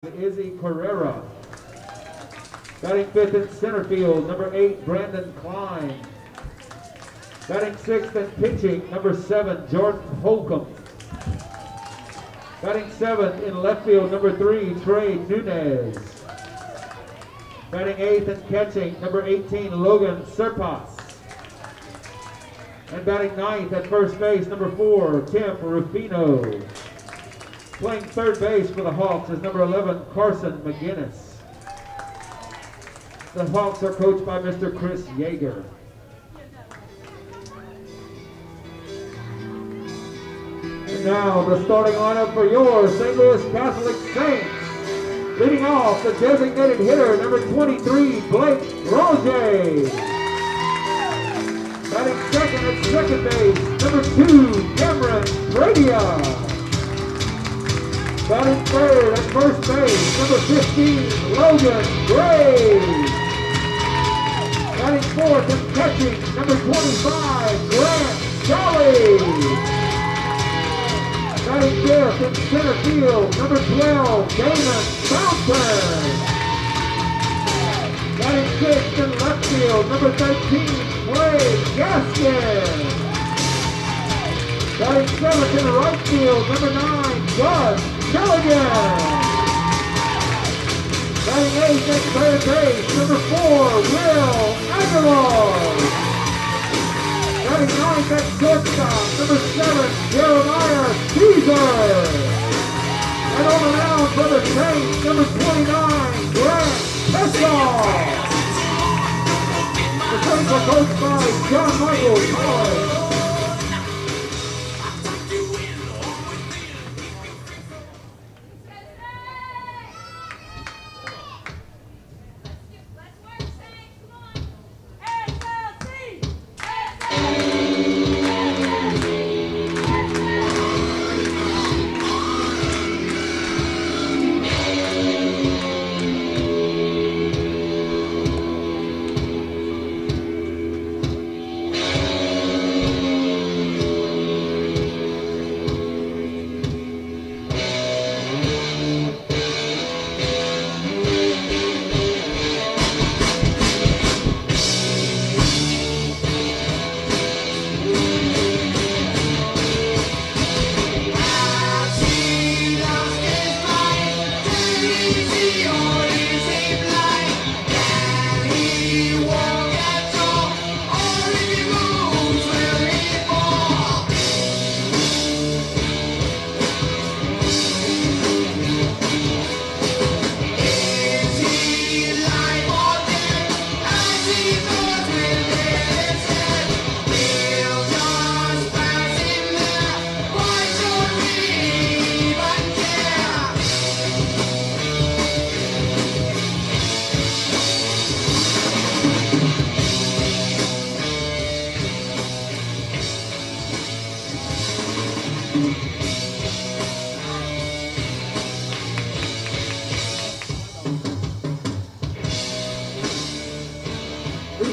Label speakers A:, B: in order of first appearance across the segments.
A: Izzy Carrera. Batting fifth in center field, number 8, Brandon Klein. Batting sixth and pitching, number 7, Jordan Holcomb. Batting seventh in left field, number 3, Trey Nunez. Batting eighth and catching, number 18, Logan Serpas. And batting ninth at first base, number 4, Tim Rufino. Playing third base for the Hawks is number 11, Carson McGinnis. The Hawks are coached by Mr. Chris Yeager. And now the starting lineup for your St. Louis Catholic Saints. Leading off, the designated hitter, number 23, Blake Roger. Batting second at second base, number 2, Cameron Bradia. Batting third at first base, number 15, Logan Gray. Batting fourth and catching, number 25, Grant Jolly. Batting fifth in center field, number 12, Damon Fountain. Batting sixth in left field, number 13, Clay Gaskin. Batting seventh in right field, number 9, Gus Milligan. Batting eighth at third base, number 4, Will Aguilar. Batting ninth at shortstop, number 7, Jeremiah Caesar. And on the mound for the Saints, number 29, Grant Pessoff. The Saints are coached by John Michael Toy.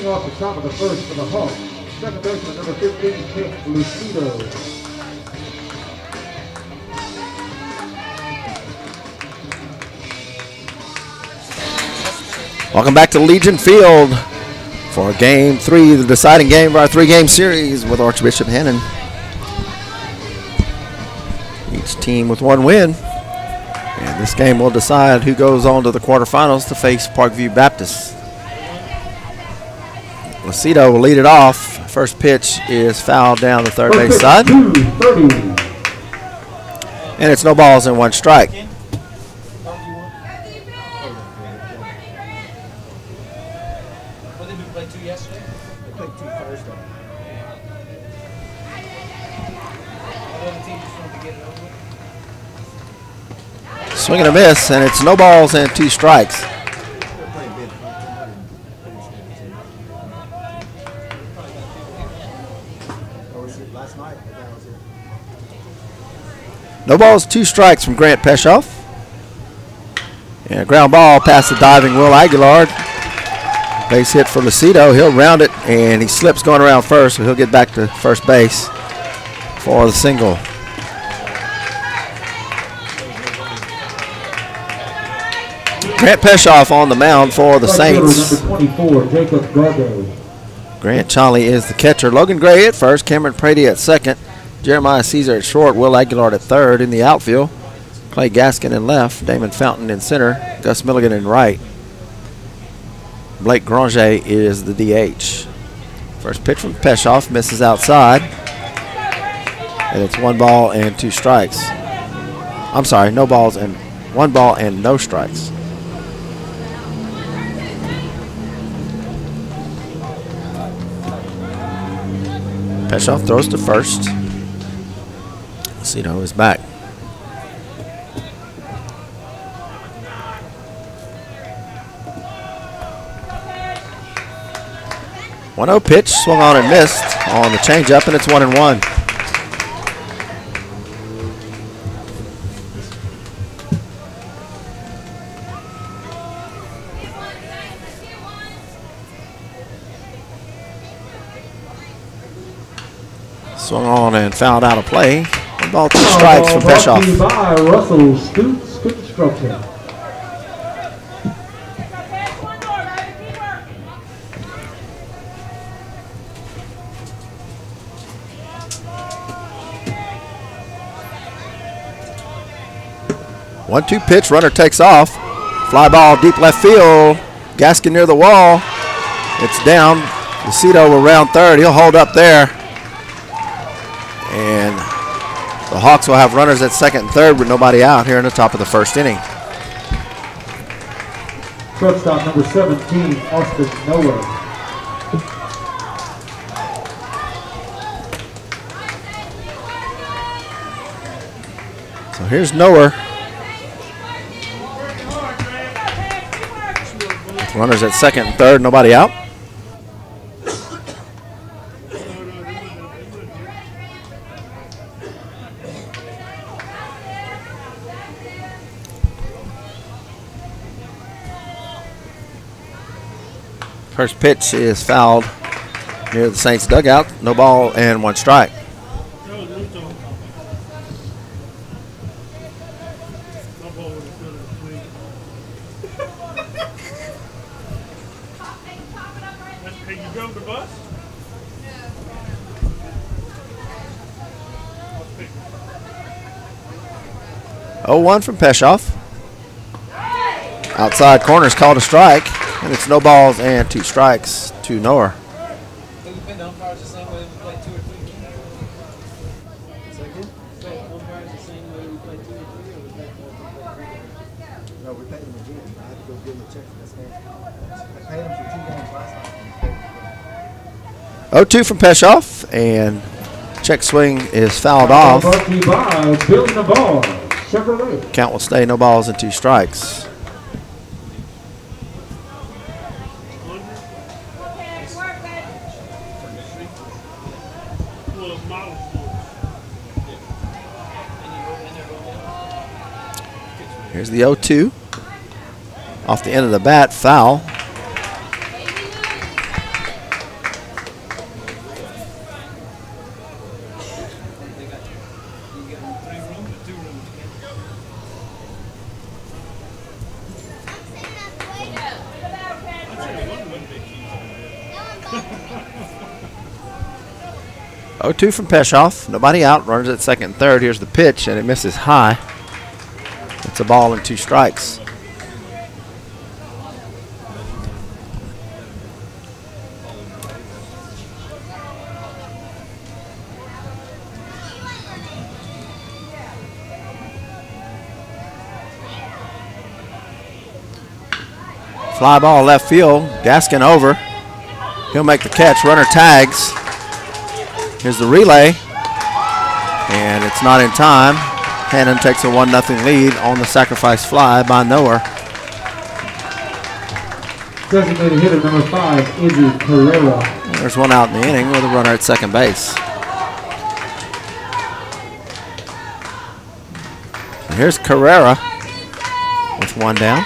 A: Off the top of the first for the Hawks, second baseman number 15, Nick Lucido.
B: Welcome back to Legion Field for Game 3, the deciding game of our 3-game series with Archbishop Hannan. Each team with one win, and this game will decide who goes on to the quarterfinals to face Parkview Baptist. Lucido will lead it off. First pitch is fouled down the third base side. And it's no balls and 1 strike. Swing and a miss, and it's no balls and 2 strikes. No balls, 2 strikes from Grant Pessoff. And a ground ball past the diving Will Aguilar. Base hit for Lucido. He'll round it, and he slips going around first, so he'll get back to first base for the single. Grant Peshoff on the mound for the Saints.
A: Number 24, Jacob Gargo.
B: Grant Cholly is the catcher. Logan Gray at first, Cameron Prady at second, Jeremiah Caesar at short, Will Aguilar at third. In the outfield, Clay Gaskin in left, Damon Fountain in center, Gus Milligan in right. Blake Granger is the DH. First pitch from Peshoff, misses outside. And it's 1 ball and 2 strikes. I'm sorry, 1 ball and no strikes. Peshoff throws to first. Cito is back. One-0 pitch, swung on and missed on the changeup, and it's 1-1. Swung on and fouled out of play. 1 ball, 2 strikes from Peshoff.
A: Brought to you by Russell Scoots Construction.
B: One-two pitch, runner takes off. Fly ball deep left field. Gaskin near the wall. It's down. Lucido will round third. He'll hold up there. And the Hawks will have runners at second and third with nobody out here in the top of the first inning.
A: Shortstop number 17, Austin Noah.
B: So here's Noah. Runners at second and third, nobody out. First pitch is fouled near the Saints dugout. No ball and 1 strike. Oh, 1 from Peshoff. Outside corner's called a strike, and it's no balls and 2 strikes to Noah. Oh, 2 from Peshoff, and check swing is fouled off. Count will stay, no balls and 2 strikes. Here's the 0-2. Off the end of the bat, foul. Oh, 2 from Peshoff. Nobody out. Runners at second and third. Here's the pitch, and it misses high. It's a ball and 2 strikes. Fly ball left field. Gaskin over. He'll make the catch. Runner tags. Here's the relay, and it's not in time. Hannan takes a 1-0 lead on the sacrifice fly by Noah.
A: Designated hitter number 5, Izzy Carrera.
B: There's 1 out in the inning with a runner at second base. And here's Carrera with 1 down.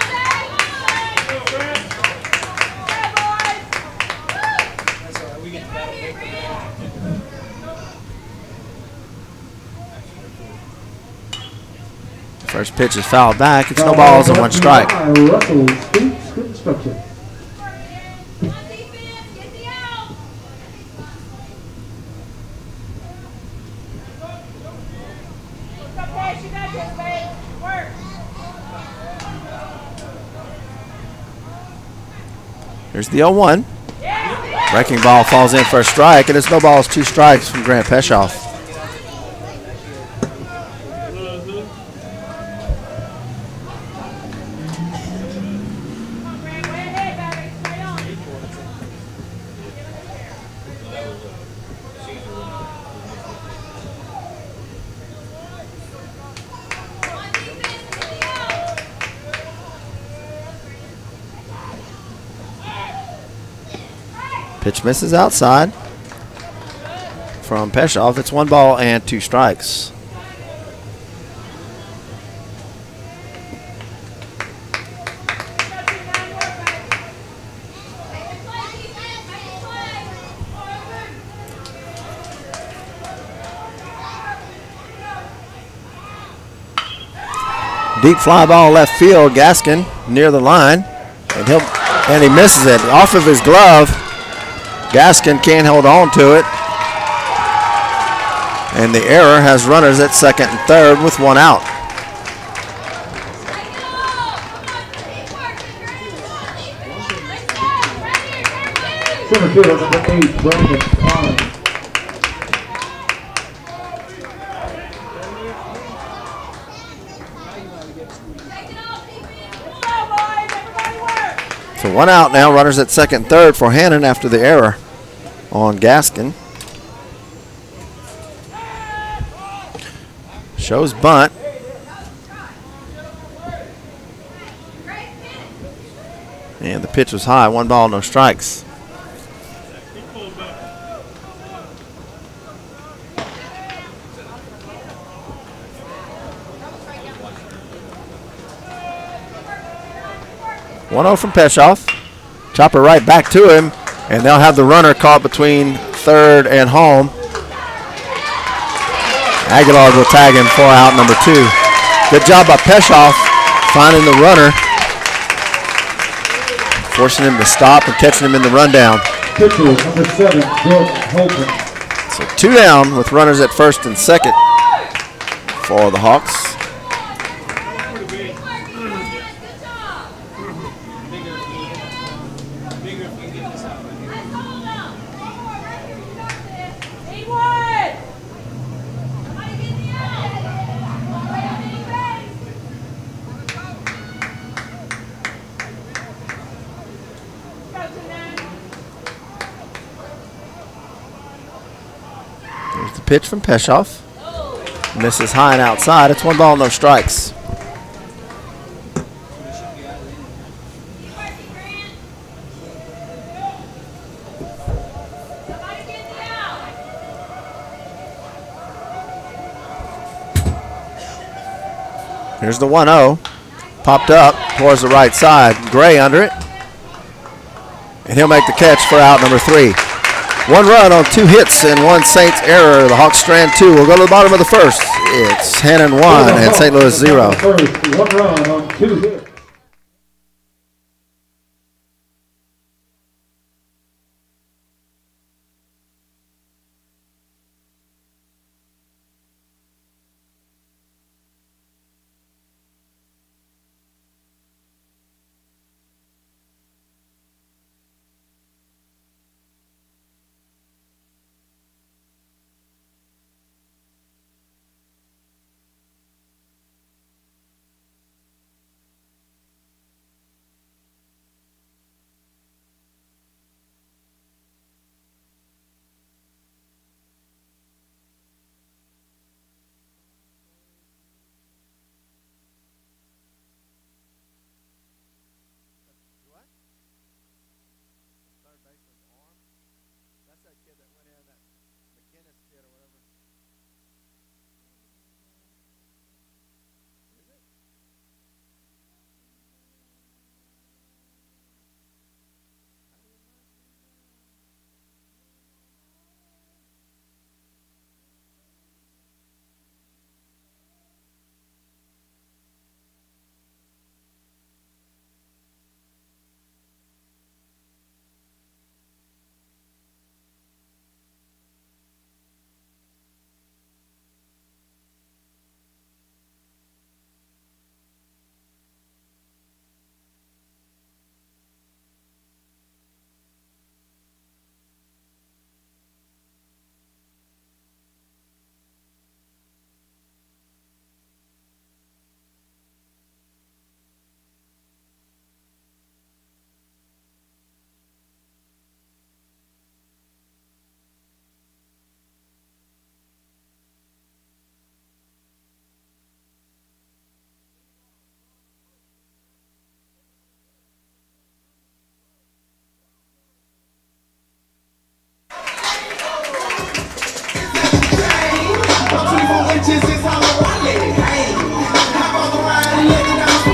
B: First pitch is fouled back. It's no balls and one strike.
A: Russell Speaks Construction.
B: Here's the 0-1. Wrecking ball falls in for a strike, and it's no balls, 2 strikes from Grant Peshoff. Pitch misses outside from Peshoff. It's 1 ball and 2 strikes. Deep fly ball left field. Gaskin near the line, and he misses it off of his glove. Gaskin can't hold on to it. And the error has runners at second and third with 1 out.
A: Center field, number 8, Brandon Klein.
B: So 1 out now, runners at second and third for Hannan after the error on Gaskin. Shows bunt. And the pitch was high, 1 ball, no strikes. One-0 from Peshoff. Chopper right back to him, and they'll have the runner caught between third and home. Aguilar will tag him for out number 2. Good job by Peshoff finding the runner, forcing him to stop and catching him in the rundown.
A: Pitcher, number 7, Jordan Holton.
B: So 2 down with runners at first and second for the Hawks. Pitch from Peshoff. Misses high and outside. It's 1 ball, no strikes. Here's the 1-0. Popped up towards the right side. Gray under it. And he'll make the catch for out number 3. 1 run on 2 hits and 1 Saints error. The Hawks strand 2. We'll go to the bottom of the first. It's Hannan 1 and St. Louis 0.
A: 1 run on 2 hits.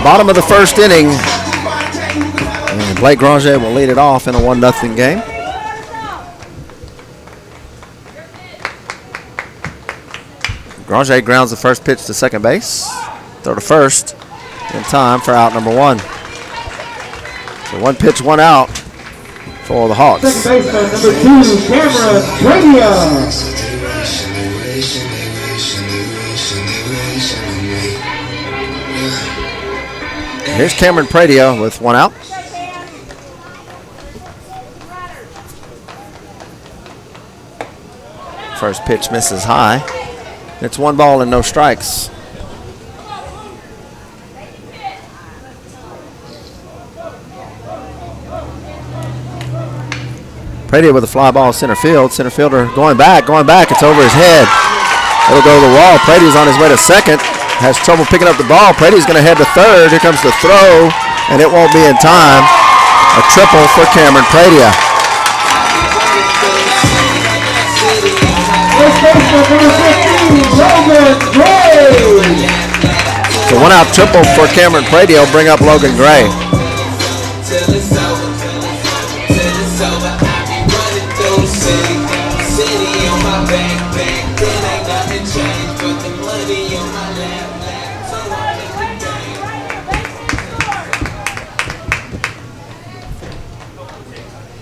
B: Bottom of the first inning. And Blake Granger will lead it off in a 1-0 game. Granger grounds the first pitch to second base. Throw to first in time for out number 1. So 1 pitch, 1 out for the Hawks.
A: Second baseman, number 2, Cameron Pradia.
B: Here's Cameron Pradia with 1 out. First pitch misses high. It's 1 ball and no strikes. Pradia with a fly ball center field. Center fielder going back. It's over his head. It'll go to the wall. Pradia's on his way to second. Has trouble picking up the ball. Pradia's going to head to third. Here comes the throw, and it won't be in time. A triple for Cameron Pradia. So 1 out triple for Cameron Pradia will bring up Logan Gray.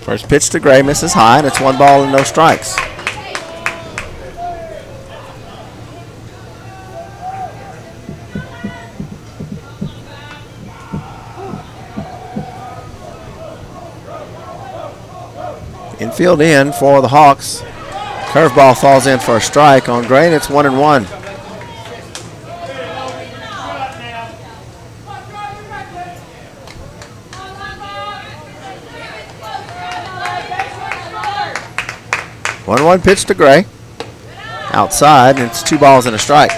B: First pitch to Gray misses high, and it's 1 ball and no strikes. Infield in for the Hawks. Curveball falls in for a strike on Gray, and it's 1-1. One pitch to Gray. Outside, and it's 2 balls and a strike.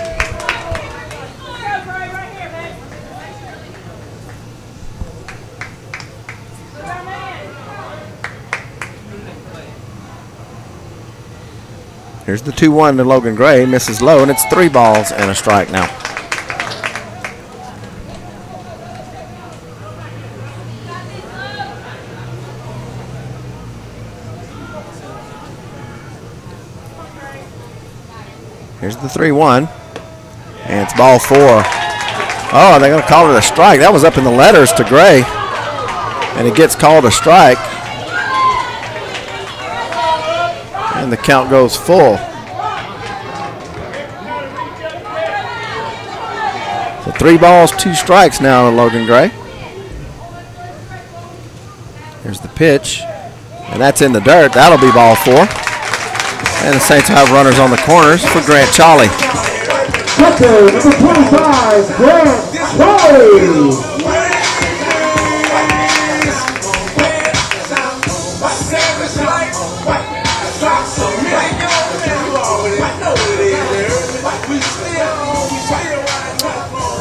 B: Here's the 2-1 to Logan Gray, misses low, and it's 3 balls and a strike now. Here's the 3-1, and it's ball 4. Oh, they're going to call it a strike. That was up in the letters to Gray, and it gets called a strike. And the count goes full. So 3 balls, 2 strikes now to Logan Gray. Here's the pitch, and that's in the dirt. That'll be ball 4. And the Saints have runners on the corners for Grant Charlie.
A: Catcher, number 25, Grant Charlie.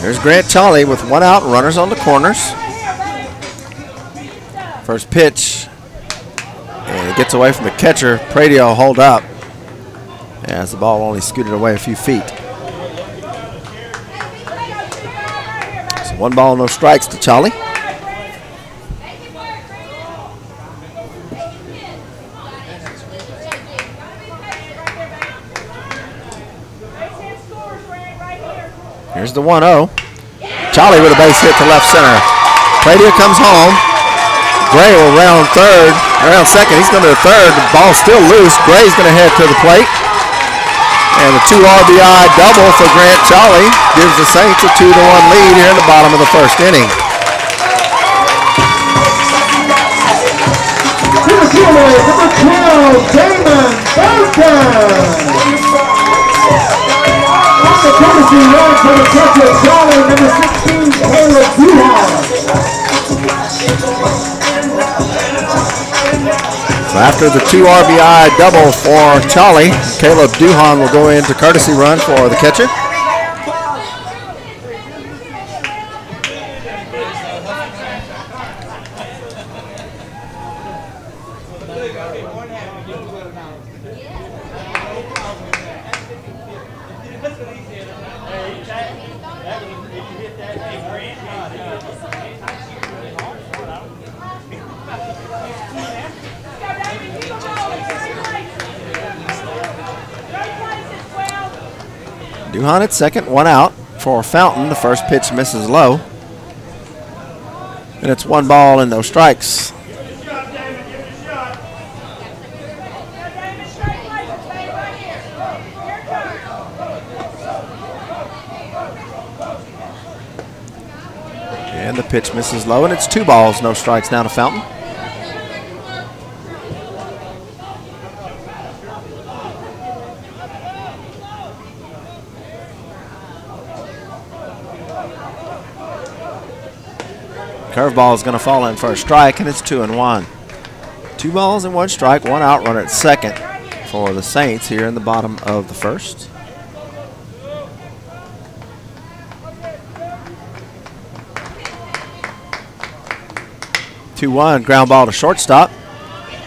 B: There's Grant Charlie with 1 out, runners on the corners. First pitch, and it gets away from the catcher. Pradia will hold up as the ball only scooted away a few feet. So 1 ball, no strikes to Charlie. Here's the 1-0. Charlie with a base hit to left center. Pradia comes home. Gray will round second. He's going to third. The ball's still loose. Gray's going to head to the plate. And a 2 RBI double for Grant Charlie gives the Saints a 2-1 lead here in the bottom of the first inning.
A: Number 12, Damon Burton. On the courtesy run for the catcher, Charlie, number 16, Caleb Duhon.
B: So after the 2 RBI double for Charlie, Caleb Duhon will go into courtesy run for the catcher. Duhon at second, one out for Fountain. The first pitch misses low. And it's 1 ball and no strikes. And the pitch misses low, and it's 2 balls, no strikes now to Fountain. Curveball is going to fall in for a strike, and it's 2-1. 2 balls and 1 strike, 1 out, runner at second for the Saints here in the bottom of the first. Two-1, ground ball to shortstop.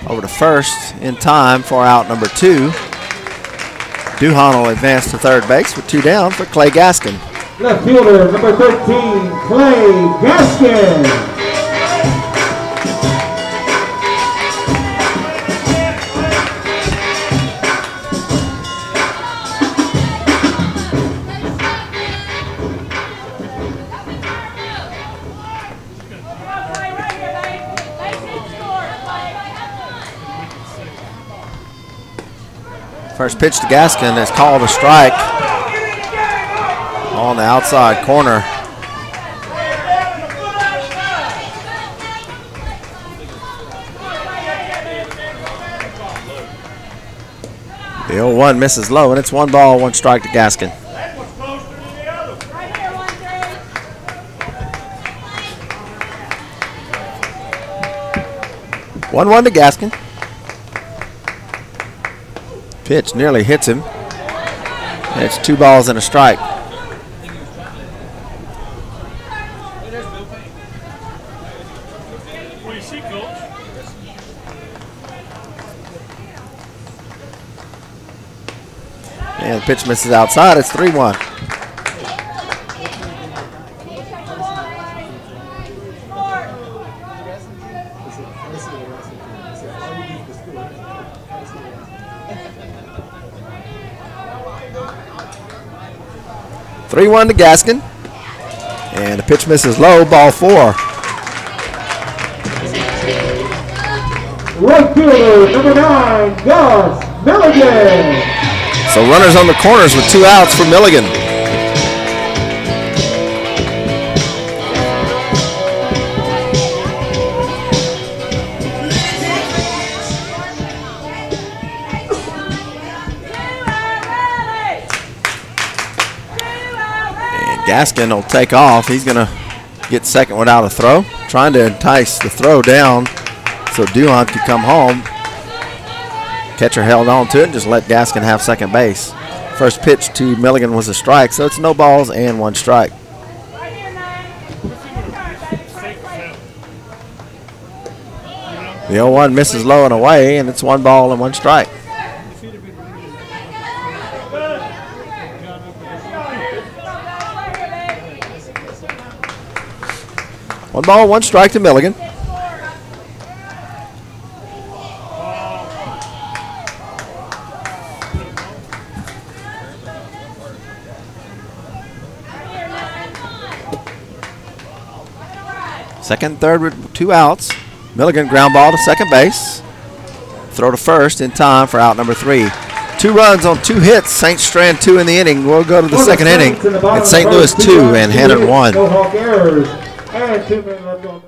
B: Over to first in time for out number 2. Duhon will advance to third base with 2 down for Clay Gaskin.
A: Left fielder, number 13, Clay Gaskin.
B: First pitch to Gaskin is called a strike on the outside corner. The 0-1 misses low, and it's 1 ball, 1 strike to Gaskin. One to Gaskin. Pitch nearly hits him. And it's 2 balls and a strike. And the pitch misses outside. It's 3-1. To Gaskin, and the pitch misses low, ball 4.
A: Right fielder, number 9, Gus Milligan.
B: So runners on the corners with 2 outs for Milligan. Gaskin will take off. He's going to get second without a throw, trying to entice the throw down so Duhon could come home. Catcher held on to it and just let Gaskin have second base. First pitch to Milligan was a strike, so it's no balls and 1 strike. The 0-1 misses low and away, and it's 1 ball and 1 strike. One ball, 1 strike to Milligan. Second, third with 2 outs. Milligan ground ball to second base. Throw to first in time for out number 3. 2 runs on 2 hits. Saints strand 2 in the inning. We'll go to the second inning. It's St. Louis 2 and Hannan 1.
A: And 2 men left on.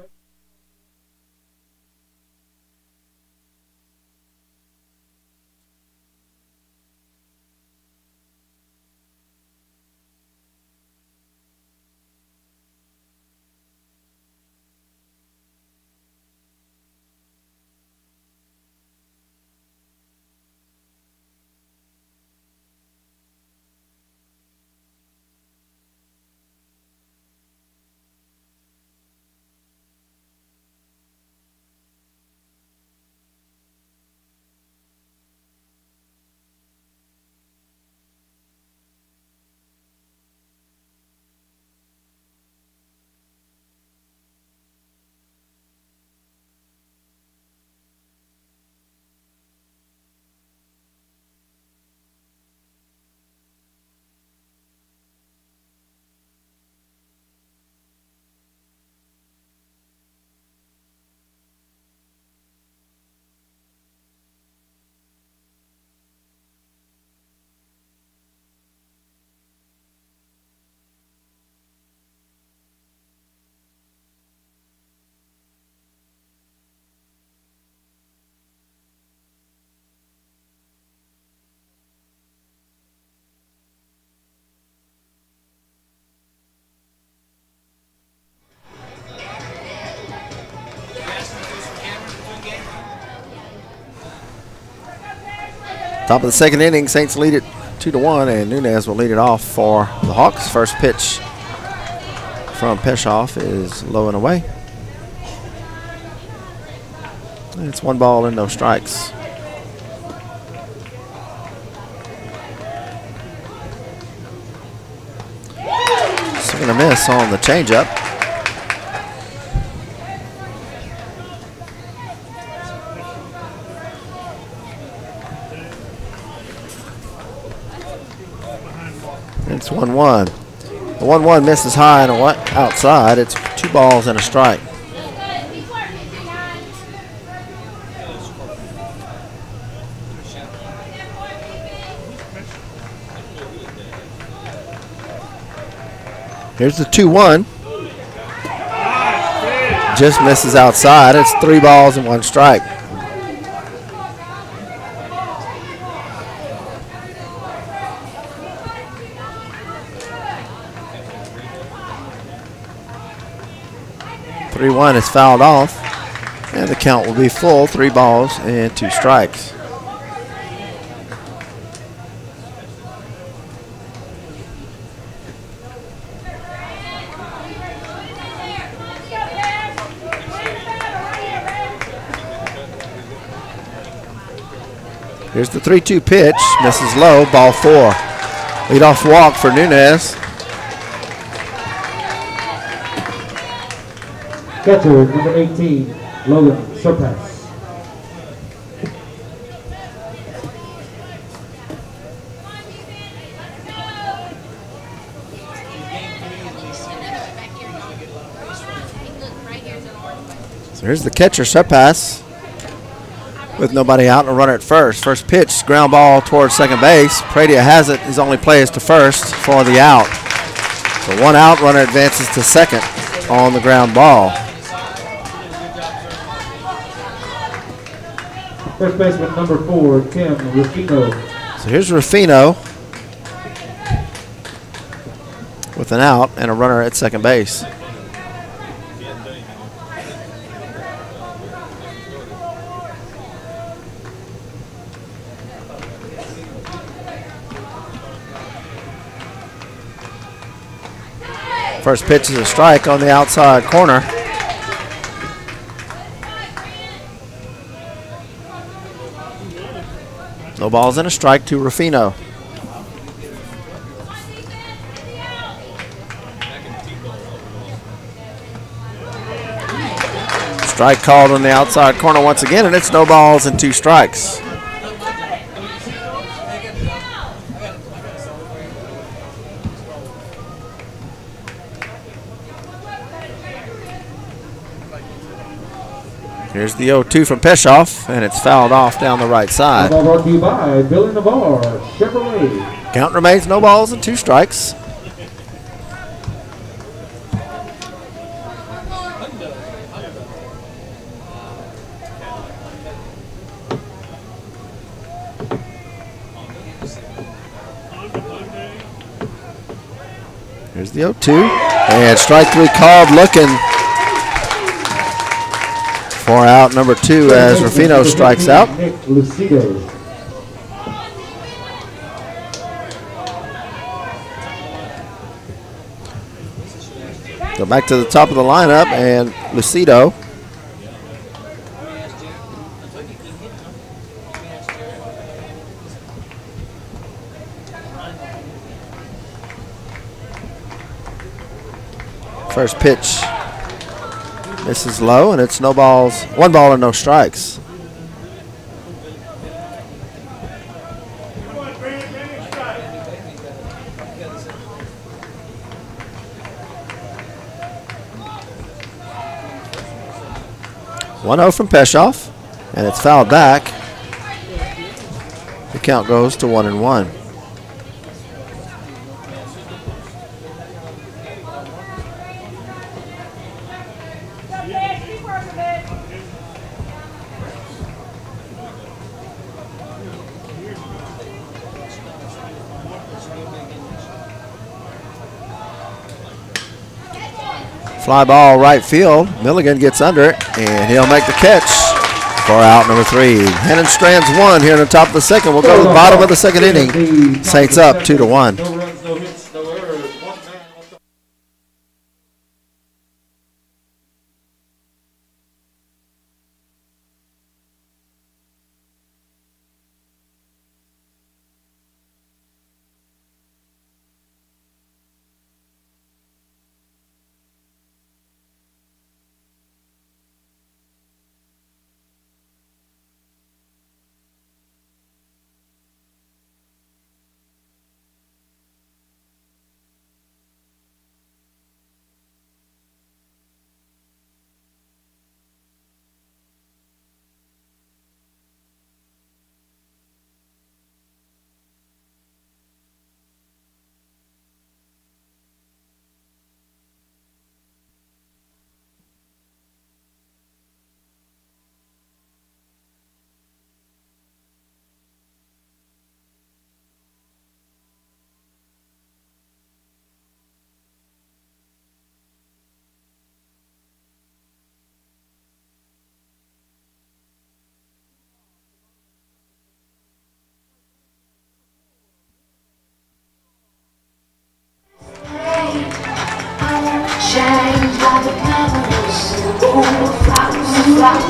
B: Top of the second inning, Saints lead it 2-1, and Nunez will lead it off for the Hawks. First pitch from Peshoff is low and away. It's 1 ball and no strikes. Swing and a miss on the changeup. It's 1-1. The 1-1 misses high and outside. It's 2 balls and a strike. Here's the 2-1. Just misses outside. It's 3 balls and 1 strike. One is fouled off, and the count will be full, 3 balls and 2 strikes. Here's the 3-2 pitch, misses low, ball 4. Leadoff walk for Nunez.
A: Catcher, number 18, Logan Surpass.
B: So here's the catcher, Surpass, with nobody out and a runner at first. First pitch, ground ball towards second base. Pradia has it. His only play is to first for the out. So 1 out, runner advances to second on the ground ball.
A: First baseman number 4, Tim Rufino.
B: So here's Rufino with an out and a runner at second base. First pitch is a strike on the outside corner. No balls and a strike to Rufino. Strike called on the outside corner once again, and it's no balls and 2 strikes. Here's the 0-2 from Peshoff, and it's fouled off down the right side.
A: Ball brought to you by Billy Navarre, Chevrolet.
B: Count remains no balls and 2 strikes. Here's the 0-2, and strike 3 called, looking for out number 2 as Rufino strikes out. Go back to the top of the lineup, and Lucido. First pitch misses low, and it's no balls, 1 ball and no strikes. One 0 from Peshoff, and it's fouled back. The count goes to 1-1. Fly ball right field. Milligan gets under it, and he'll make the catch for out number 3. Hannan strands 1 here in the top of the second. We'll go to the bottom of the second inning. Saints up 2-1.
A: No runs, no hits, no errors. One man on the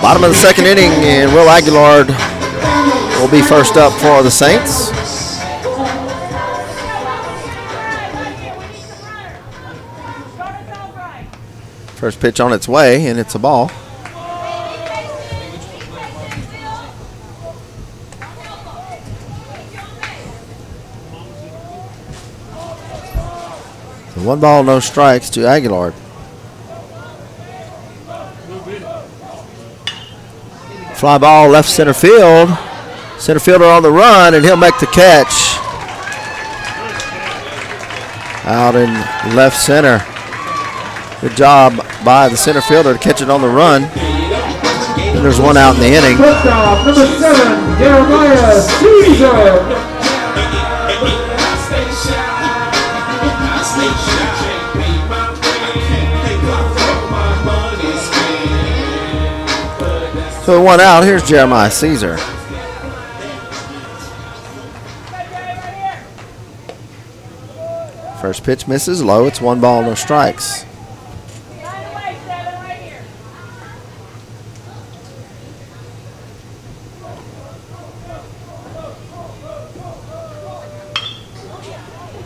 B: Bottom of the second inning, and Will Aguilar will be first up for the Saints. First pitch on its way, and it's a ball. So 1 ball, no strikes to Aguilar. Fly ball left center field. Center fielder on the run, and he'll make the catch. Out in left center. Good job by the center fielder to catch it on the run. And there's 1 out in the inning.
A: shortstop, number 7, Jeremiah Caesar.
B: So 1 out, here's Jeremiah Caesar. First pitch misses low, it's 1 ball, no strikes.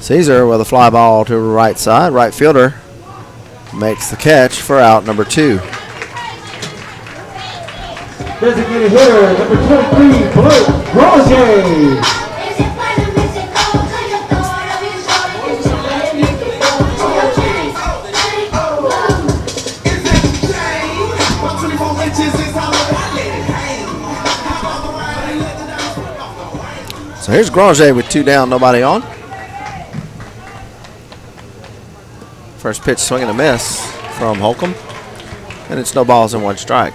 B: Caesar with a fly ball to the right side. Right fielder makes the catch for out number 2.
A: Designated hitter, number 23, Blake Roger.
B: So here's Granger with 2 down, nobody on. First pitch swing and a miss from Holcomb. And it's no balls and 1 strike.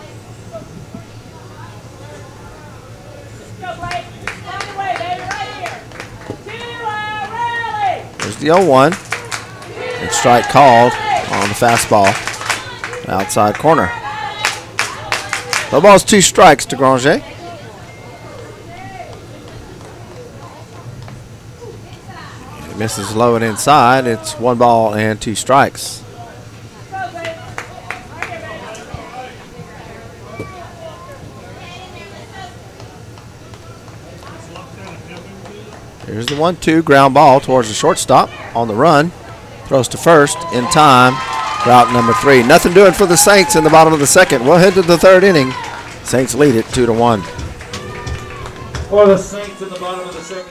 B: There's the 0-1. And strike called on the fastball. Outside corner. No balls, 2 strikes to Granger. Misses low and inside. It's 1 ball and 2 strikes. Here's the 1-2 ground ball towards the shortstop on the run. Throws to first in time. Route number 3. Nothing doing for the Saints in the bottom of the second. We'll head to the 3rd inning. Saints lead it 2-1.
A: For the Saints in the bottom of the second.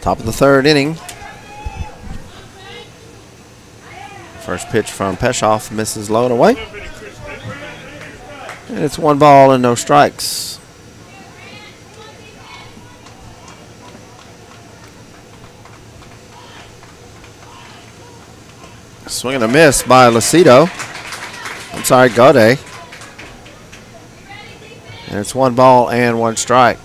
B: Top of the third inning. First pitch from Peshoff misses low and away. And it's 1 ball and no strikes. Swing and a miss by Lucido. I'm sorry, Gaudet. And it's 1 ball and 1 strike.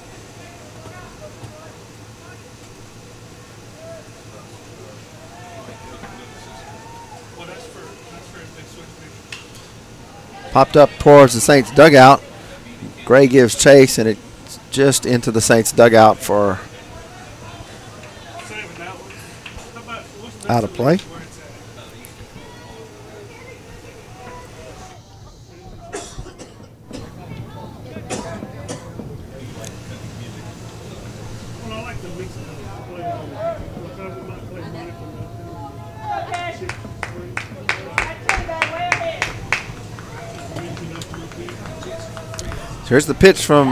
B: Popped up towards the Saints dugout. Gray gives chase, and it's just into the Saints dugout for out of play. Here's the pitch from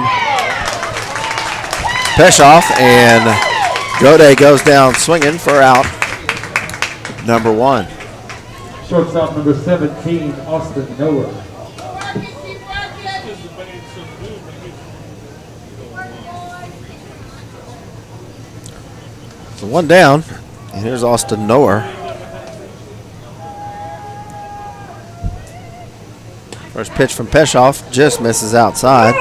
B: Peshoff, and Gaudet goes down swinging for out number 1.
A: Shortstop number 17, Austin Noah.
B: So 1 down, and here's Austin Noah. First pitch from Peshoff just misses outside.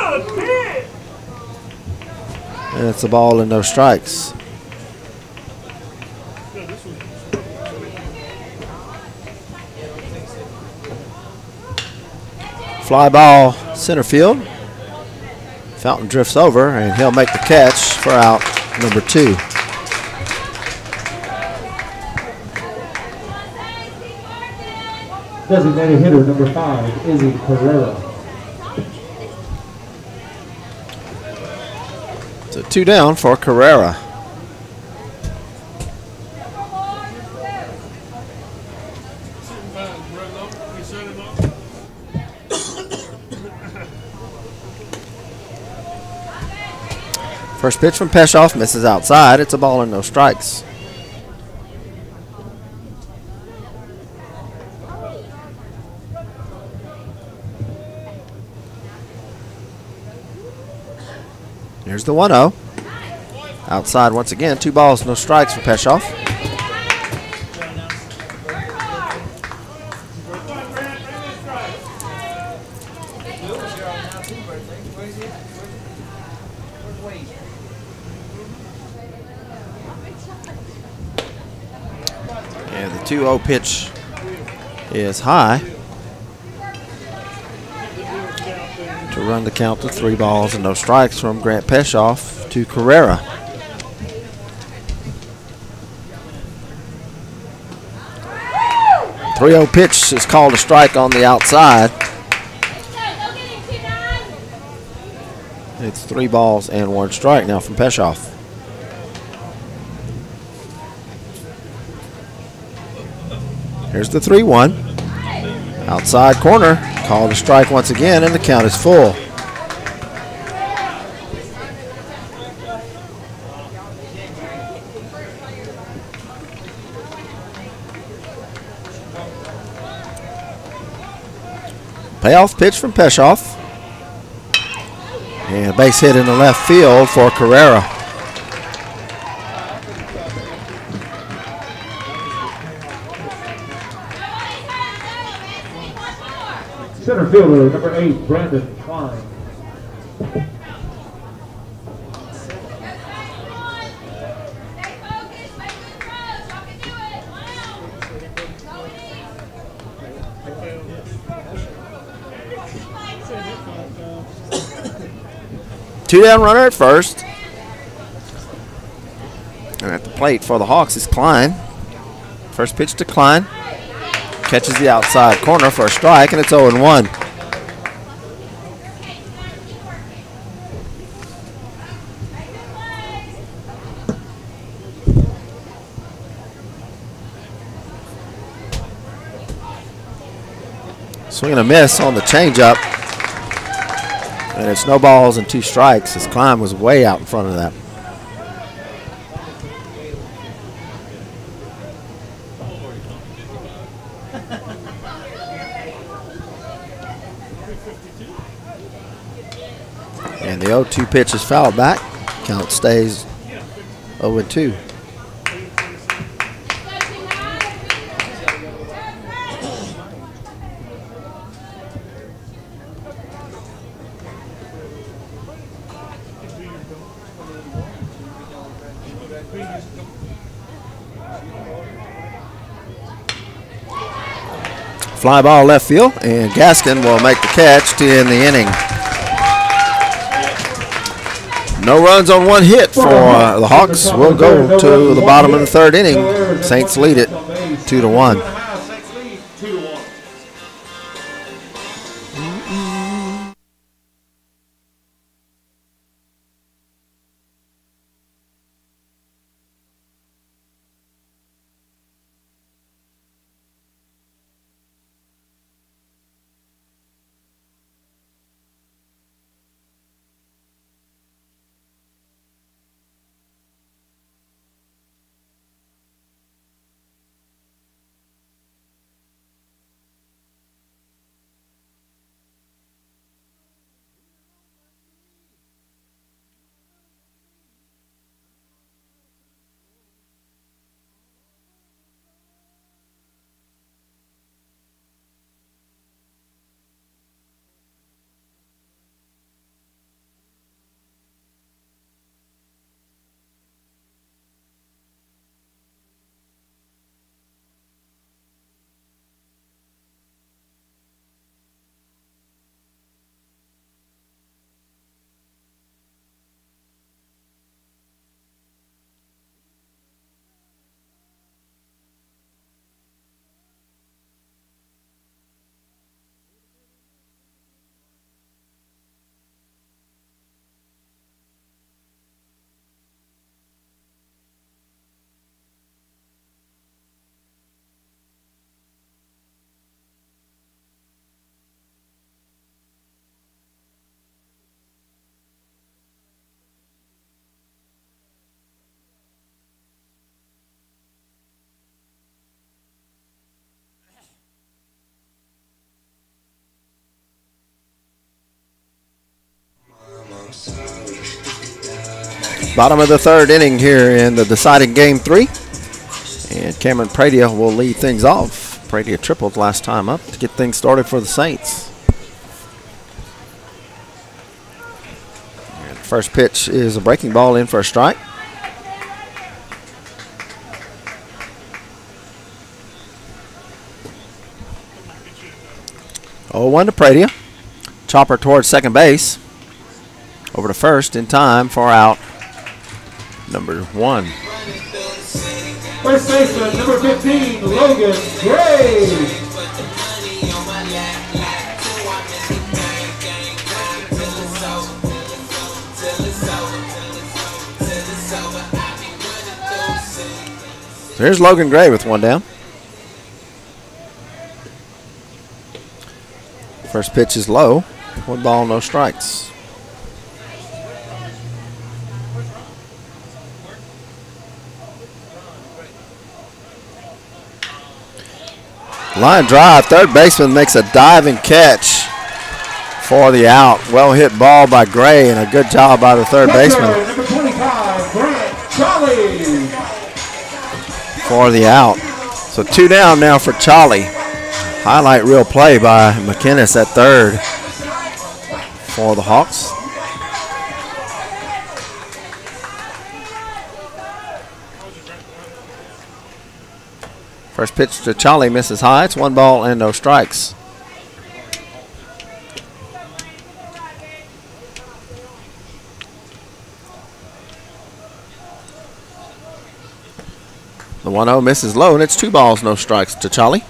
B: And it's a ball and no strikes. Fly ball center field. Fountain drifts over, and he'll make the catch for out number 2.
A: Designated hitter number 5, Izzy Carrera.
B: So 2 down for Carrera. First pitch from Peshoff misses outside. It's a ball and no strikes. Here's the 1-0. Outside once again. 2 balls, no strikes for Peshoff. And the 2-0 pitch is high to run the count to 3 balls and no strikes from Grant Peshoff to Carrera. The 3-0 pitch is called a strike on the outside. It's 3 balls and 1 strike now from Peshoff. Here's the 3-1. Outside corner, called a strike once again, and the count is full. Payoff pitch from Peshoff. And a base hit in the left field for Carrera.
A: Center fielder number 8, Brandon Klein.
B: Two down runner at first. And at the plate for the Hawks is Klein. First pitch to Klein. Catches the outside corner for a strike, and it's 0-1. Swing and a miss on the changeup. And it's no balls and 2 strikes as Klein was way out in front of that. And the 0-2 pitch is fouled back. Count stays 0-2. Fly ball left field, and Gaskin will make the catch to end the inning. No runs on one hit for the Hawks. We'll go to the bottom of the third inning. Saints lead it 2-1. Bottom of the third inning here in the deciding game 3. And Cameron Pradia will lead things off. Pradia tripled last time up to get things started for the Saints. And first pitch is a breaking ball in for a strike. Oh, 1 to Pradia. Chopper towards second base. Over to first in time for out number 1.
A: First baseman, number 15, Logan Gray.
B: There's Logan Gray with one down. First pitch is low. 1 ball, no strikes. Line drive, third baseman makes a diving catch for the out. Well hit ball by Gray and a good job by the third baseman.
A: Number 25, Grant Charlie.
B: For the out. So 2 down now for Charlie. Highlight reel play by McInnes at third for the Hawks. First pitch to Charlie misses high. It's 1 ball and no strikes. The 1-0 misses low, and it's 2 balls, no strikes to Charlie.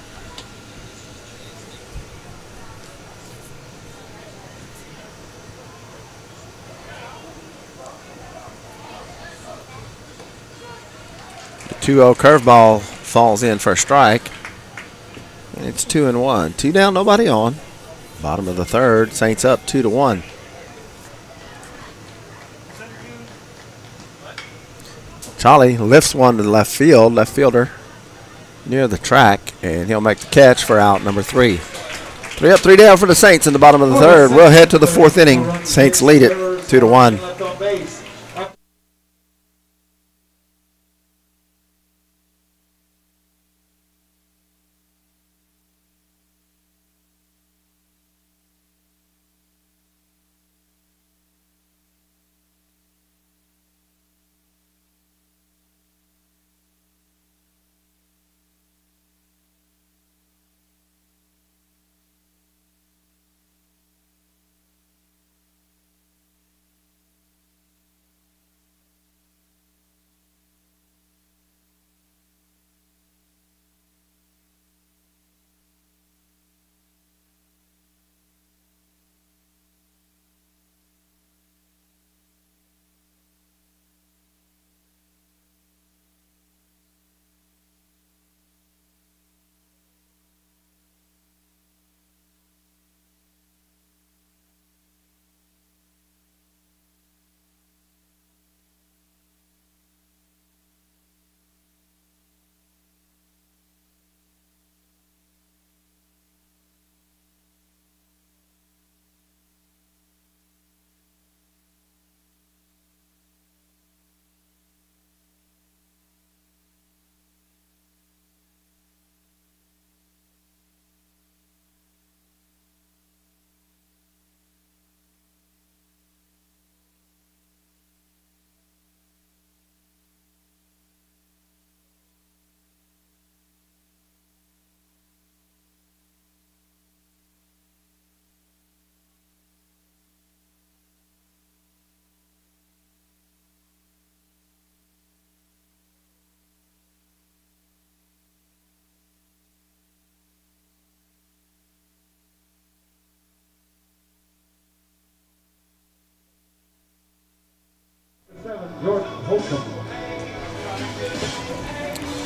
B: The 2-0 curveball falls in for a strike, and it's 2-1. 2 down, nobody on. Bottom of the third, Saints up 2-1. Charlie lifts one to the left field, left fielder near the track, and he'll make the catch for out number 3. 3 up, 3 down for the Saints in the bottom of the third. We'll head to the fourth inning. Saints lead it 2-1.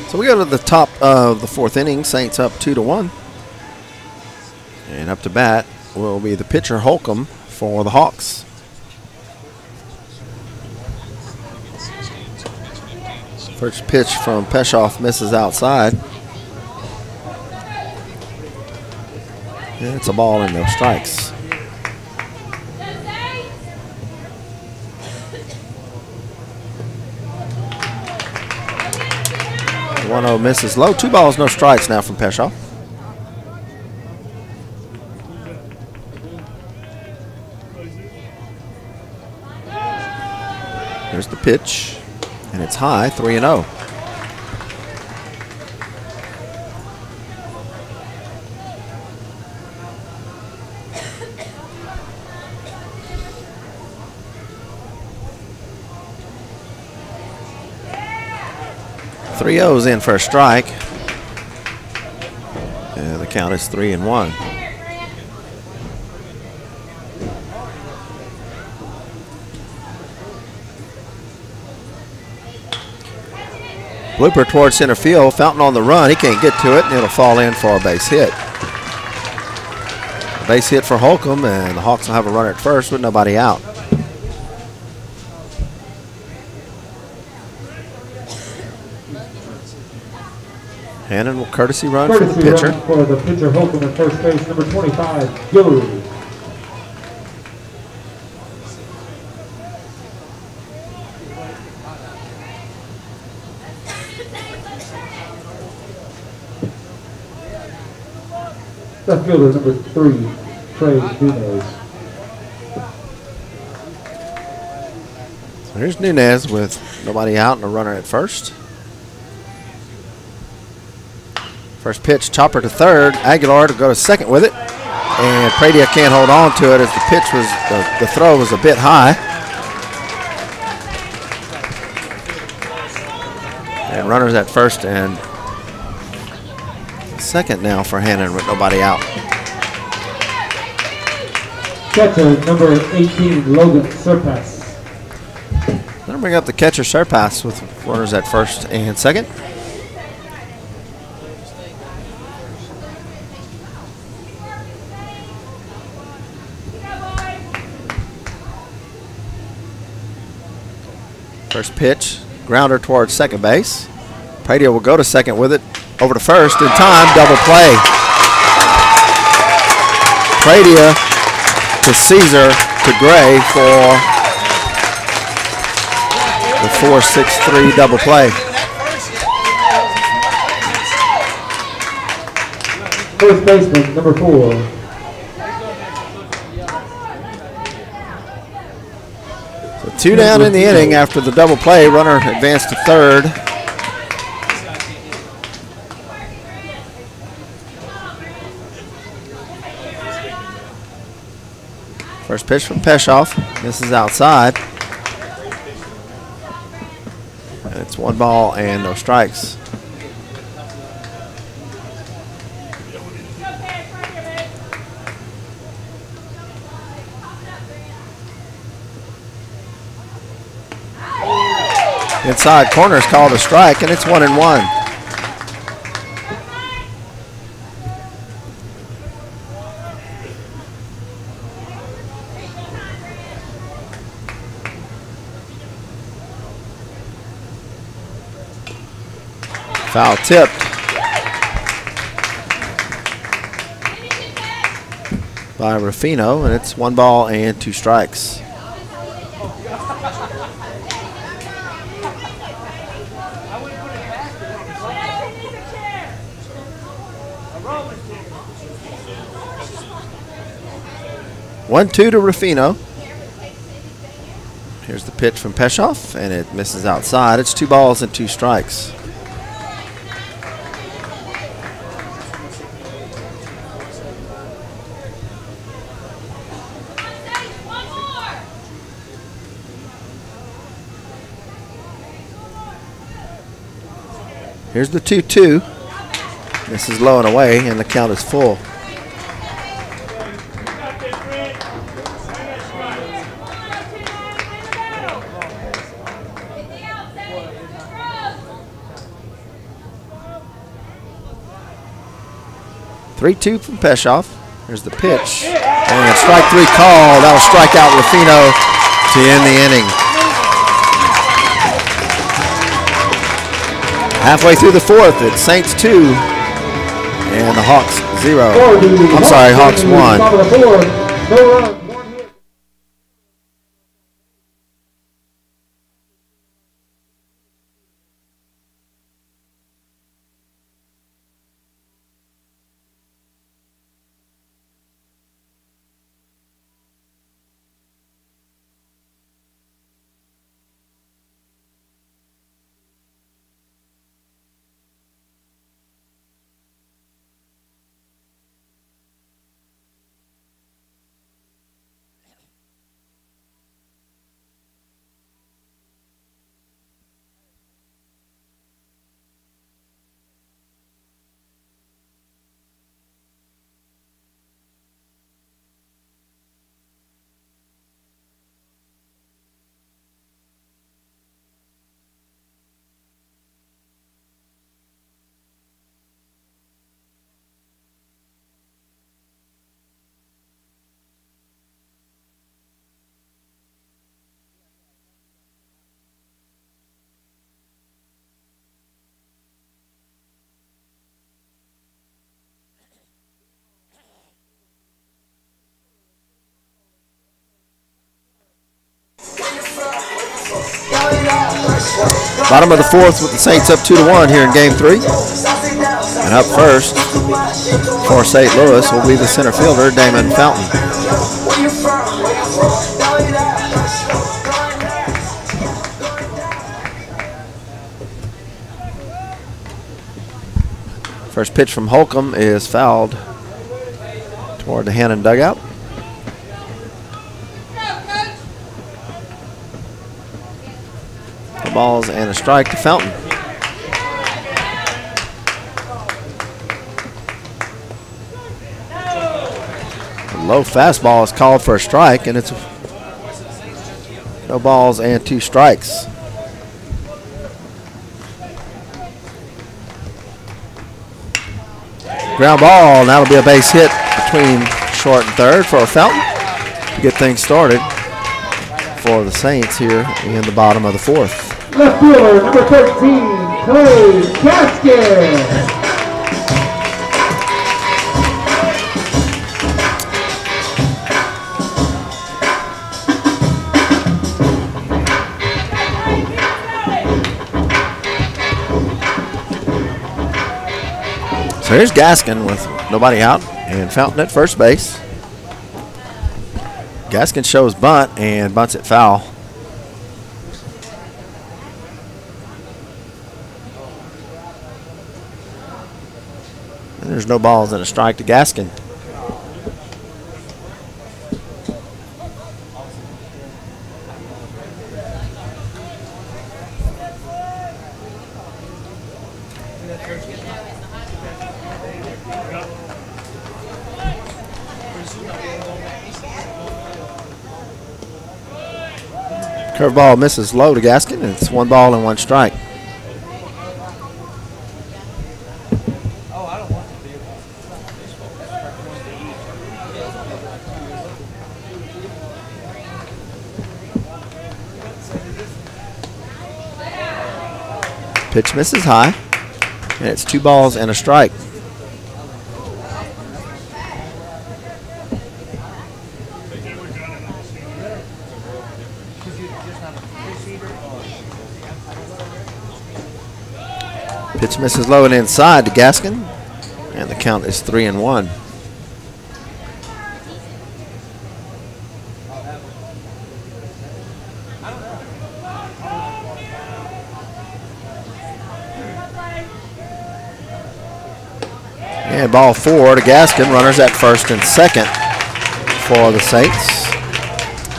B: So we go to the top of the fourth inning. Saints up 2-1. And up to bat will be the pitcher Holcomb for the Hawks. First pitch from Peshoff misses outside. And it's a ball and no strikes. 1-0 misses low. 2 balls, no strikes now from Peshoff. There's the pitch, and it's high, 3-0. Three O's in for a strike. And the count is 3-1. Blooper towards center field. Fountain on the run. He can't get to it, and it'll fall in for a base hit. A base hit for Holcomb, and the Hawks will have a runner at first with nobody out. Hannan will courtesy run for the pitcher.
A: For the pitcher Holcomb at first base, number 25, Guillory. Left fielder number 3, Trey Nunez.
B: So here's Nunez with nobody out and a runner at first. First pitch, chopper to third. Aguilar to go to second with it. And Pradia can't hold on to it as the pitch was, the throw was a bit high. And runners at first and second now for Hannan with nobody out.
A: Catcher number 18, Logan Surpass.
B: Then bring up the catcher Surpass with runners at first and second. First pitch, grounder towards second base. Pradia will go to second with it. Over to first in time, double play. Pradia to Caesar to Gray for the 4-6-3 double play.
A: First baseman, number 4.
B: So 2 down in the inning after the double play. Runner advanced to third. First pitch from Peshoff. This is outside. And it's 1 ball and no strikes. Inside corner is called a strike, and it's 1-1. Foul tipped. By Ruffino, and it's 1 ball and 2 strikes. One-two to Ruffino. Here's the pitch from Peshoff, and it misses outside. It's 2 balls and 2 strikes. Here's the 2-2. This is low and away, and the count is full. Three-two from Peshoff. Here's the pitch. And strike 3 call. That'll strike out Ruffino to end the inning. Halfway through the 4th, it's Saints 2 and the Hawks 0. I'm sorry, Hawks 1. Bottom of the 4th with the Saints up 2-1 here in Game 3. And up first for St. Louis will be the center fielder, Damon Fountain. First pitch from Holcomb is fouled toward the Hannan dugout. Balls and a strike to Fountain. A low fastball is called for a strike, and it's no balls and 2 strikes. Ground ball, and that'll be a base hit between short and third for Fountain to get things started for the Saints here in the bottom of the 4th.
A: Left fielder, number 13, Clay Gaskin.
B: There's Gaskin with nobody out and Fountain at first base. Gaskin shows bunt and bunts it foul. And there's no balls and a strike to Gaskin. Curveball misses low to Gaskin, and it's 1 ball and 1 strike. Pitch misses high, and it's 2 balls and a strike. Pitch misses low and inside to Gaskin, and the count is 3-1. And ball 4 to Gaskin. Runners at first and second for the Saints.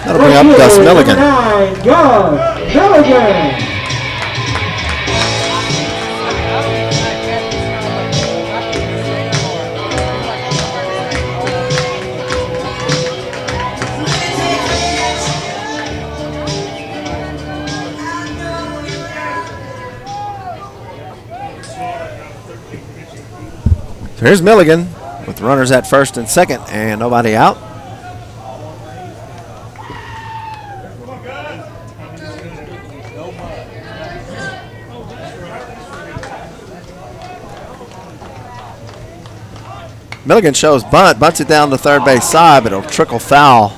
B: That'll bring up Gus Milligan.
A: 9, Gus Milligan.
B: Here's Milligan with runners at first and second and nobody out. Milligan shows bunt, bunts it down the third base side, but it'll trickle foul.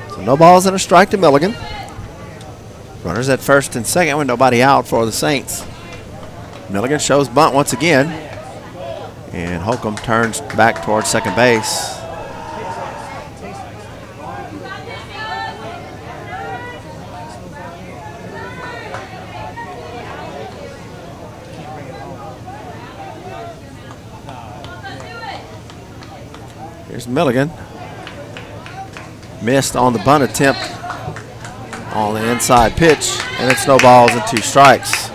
B: So no balls and a strike to Milligan. Runners at first and second with nobody out for the Saints. Milligan shows bunt once again. And Holcomb turns back towards second base. Here's Milligan. Missed on the bunt attempt on the inside pitch, and it's no balls and 2 strikes.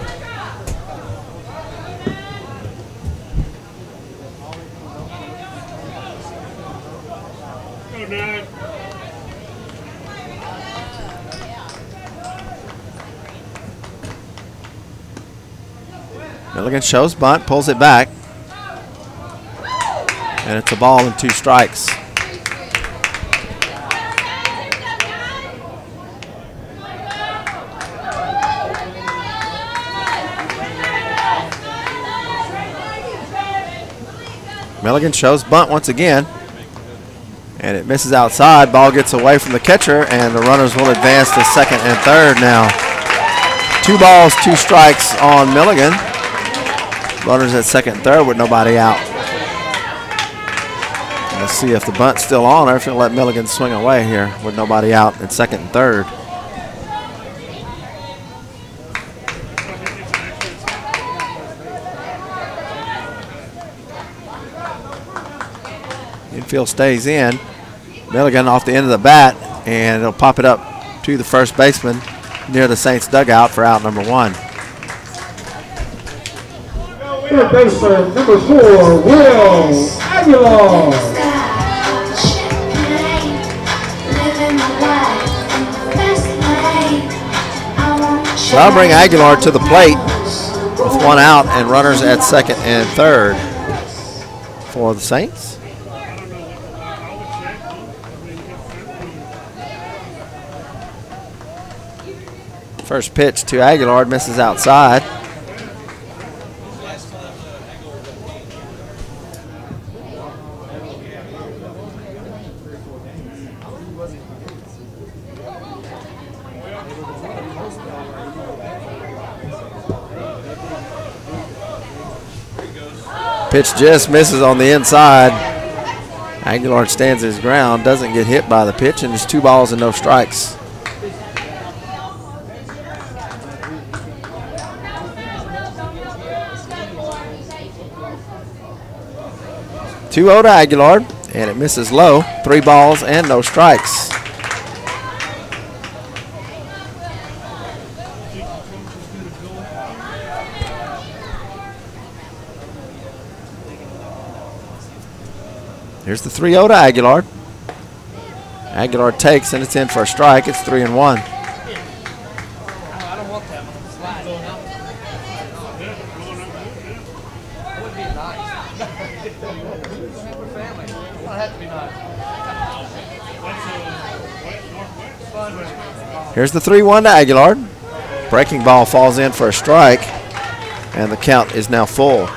B: Milligan shows bunt, pulls it back, and it's a ball and 2 strikes. Milligan shows bunt once again, and it misses outside. Ball gets away from the catcher, and the runners will advance to second and third now. 2 balls, 2 strikes on Milligan. Runners at second and third with nobody out. Let's see if the bunt's still on or if it'll let Milligan swing away here with nobody out at second and third. Infield stays in. Milligan off the end of the bat, and it'll pop it up to the first baseman near the Saints dugout for out number 1.
A: Third baseman, number 4, Will Aguilar.
B: So I'll bring Aguilar to the plate with 1 out and runners at second and third for the Saints. First pitch to Aguilar, misses outside. Pitch just misses on the inside. Aguilar stands his ground, doesn't get hit by the pitch, and it's 2 balls and no strikes. Two 0 to Aguilar, and it misses low. 3 balls and no strikes. Here's the 3-0 to Aguilar. Aguilar takes, and it's in for a strike. It's 3-1. Here's the 3-1 to Aguilar. Breaking ball falls in for a strike, and the count is now full.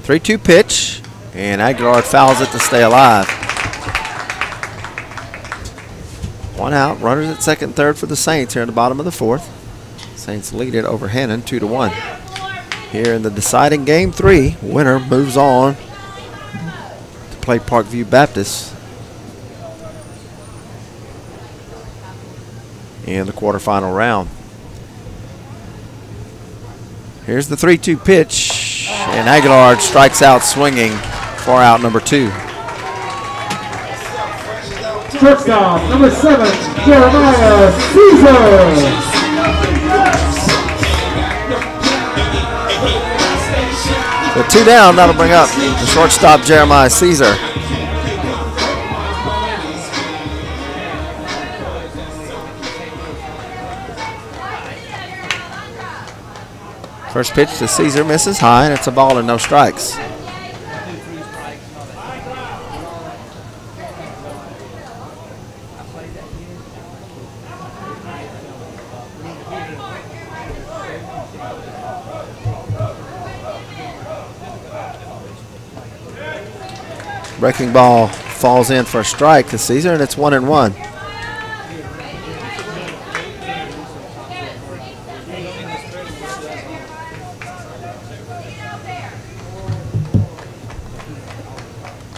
B: Three-two pitch, and Aguilar fouls it to stay alive. 1 out, runners at second and third for the Saints here in the bottom of the 4th. Saints lead it over Hannan 2-1. Here in the deciding game 3, winner moves on to play Parkview Baptist in the quarterfinal round. Here's the 3-2 pitch. And Aguilar strikes out swinging for out number 2.
A: Shortstop, number 7, Jeremiah Caesar.
B: With 2 down, that'll bring up the shortstop, Jeremiah Caesar. First pitch to Caesar misses high, and it's a ball and no strikes. Breaking ball falls in for a strike to Caesar, and it's 1-1.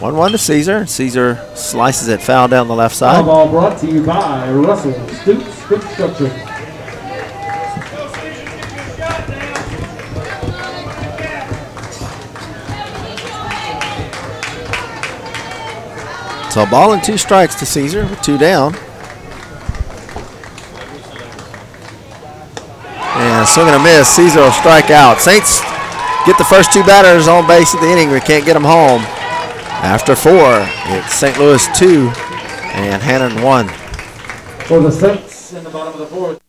B: One to Caesar. Caesar slices it foul down the left side.
A: Ball brought to you by Russell Stoops Construction.
B: So a ball and 2 strikes to Caesar with 2 down. And swing and a miss. Caesar will strike out. Saints get the first 2 batters on base at the inning. We can't get them home. After 4, it's St. Louis 2 and Hannan 1.
A: For the Saints in the bottom of the 4th.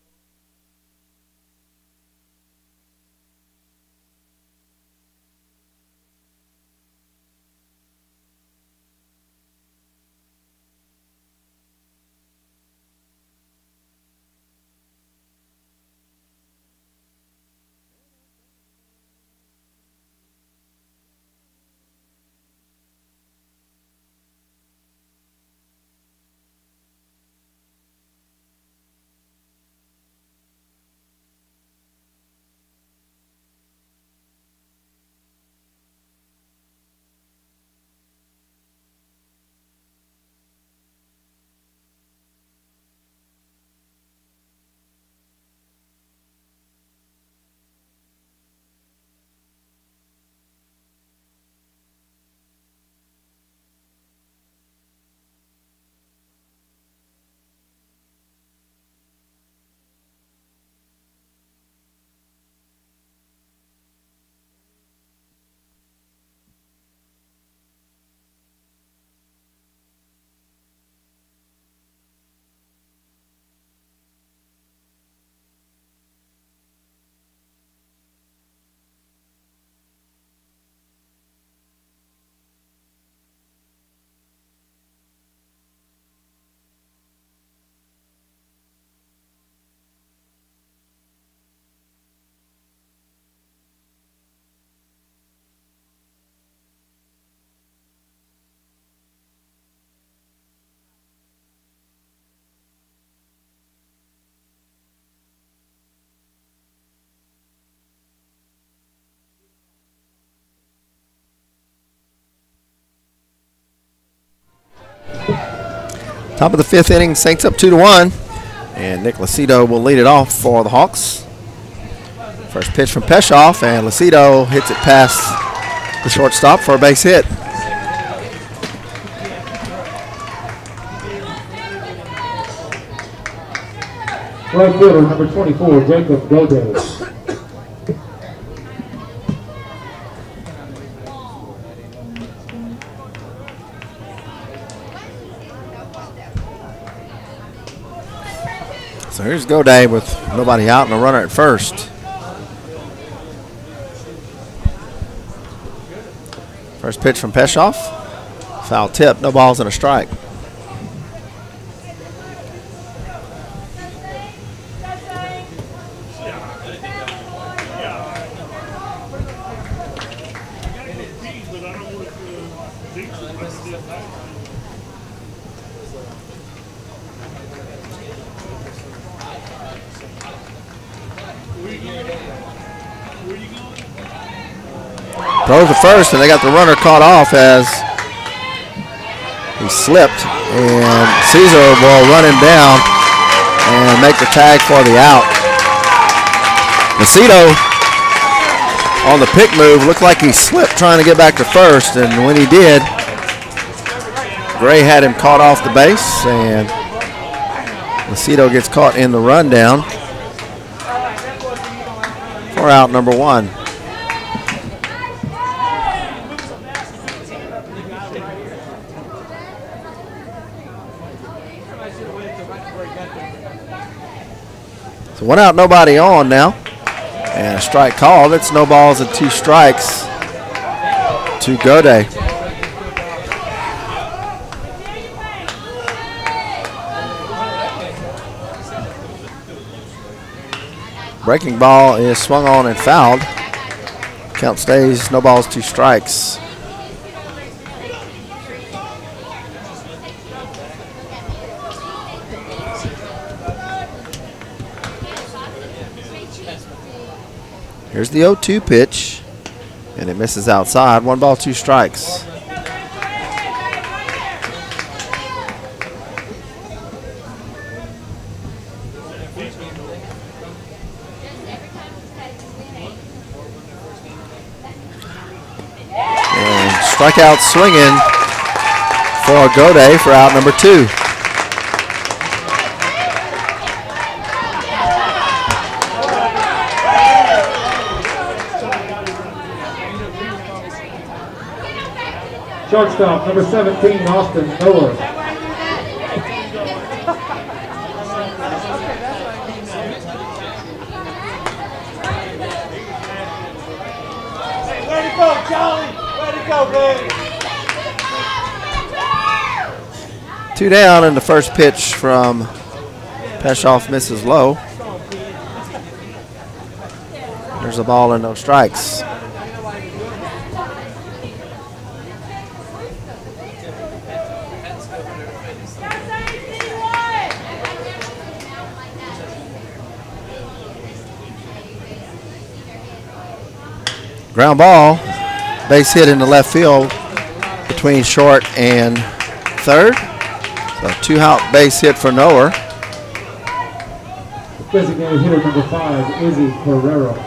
B: Top of the 5th inning, Saints up 2-1. And Nick Lucido will lead it off for the Hawks. First pitch from Peshoff, and Lucido hits it past the shortstop for a base hit.
A: Right fielder, number 24, Jacob Gode.
B: So here's Gode with nobody out and a runner at first. First pitch from Peshoff. Foul tip, no balls and a strike. Throws the first, and they got the runner caught off as he slipped, and Caesar will run him down and make the tag for the out. Lucido on the pick move looked like he slipped trying to get back to first, and when he did, Gray had him caught off the base, and Lucido gets caught in the rundown for out number 1. So 1 out, nobody on now. And a strike called. It's no balls and 2 strikes to Gode. Breaking ball is swung on and fouled. Count stays, no balls, 2 strikes. Here's the 0-2 pitch, and it misses outside. 1 ball, 2 strikes. And strikeout swinging for Gode for out number 2.
A: Shortstop, number 17, Austin Miller.
C: Way to go, Charlie! Way to go, baby!
B: 2 down, and the first pitch from Peshoff misses low. There's a ball and no strikes. Ground ball, base hit in the left field between short and third. So 2-out base hit for Noer.
A: Designated hitter number 5, Izzy Ferrero.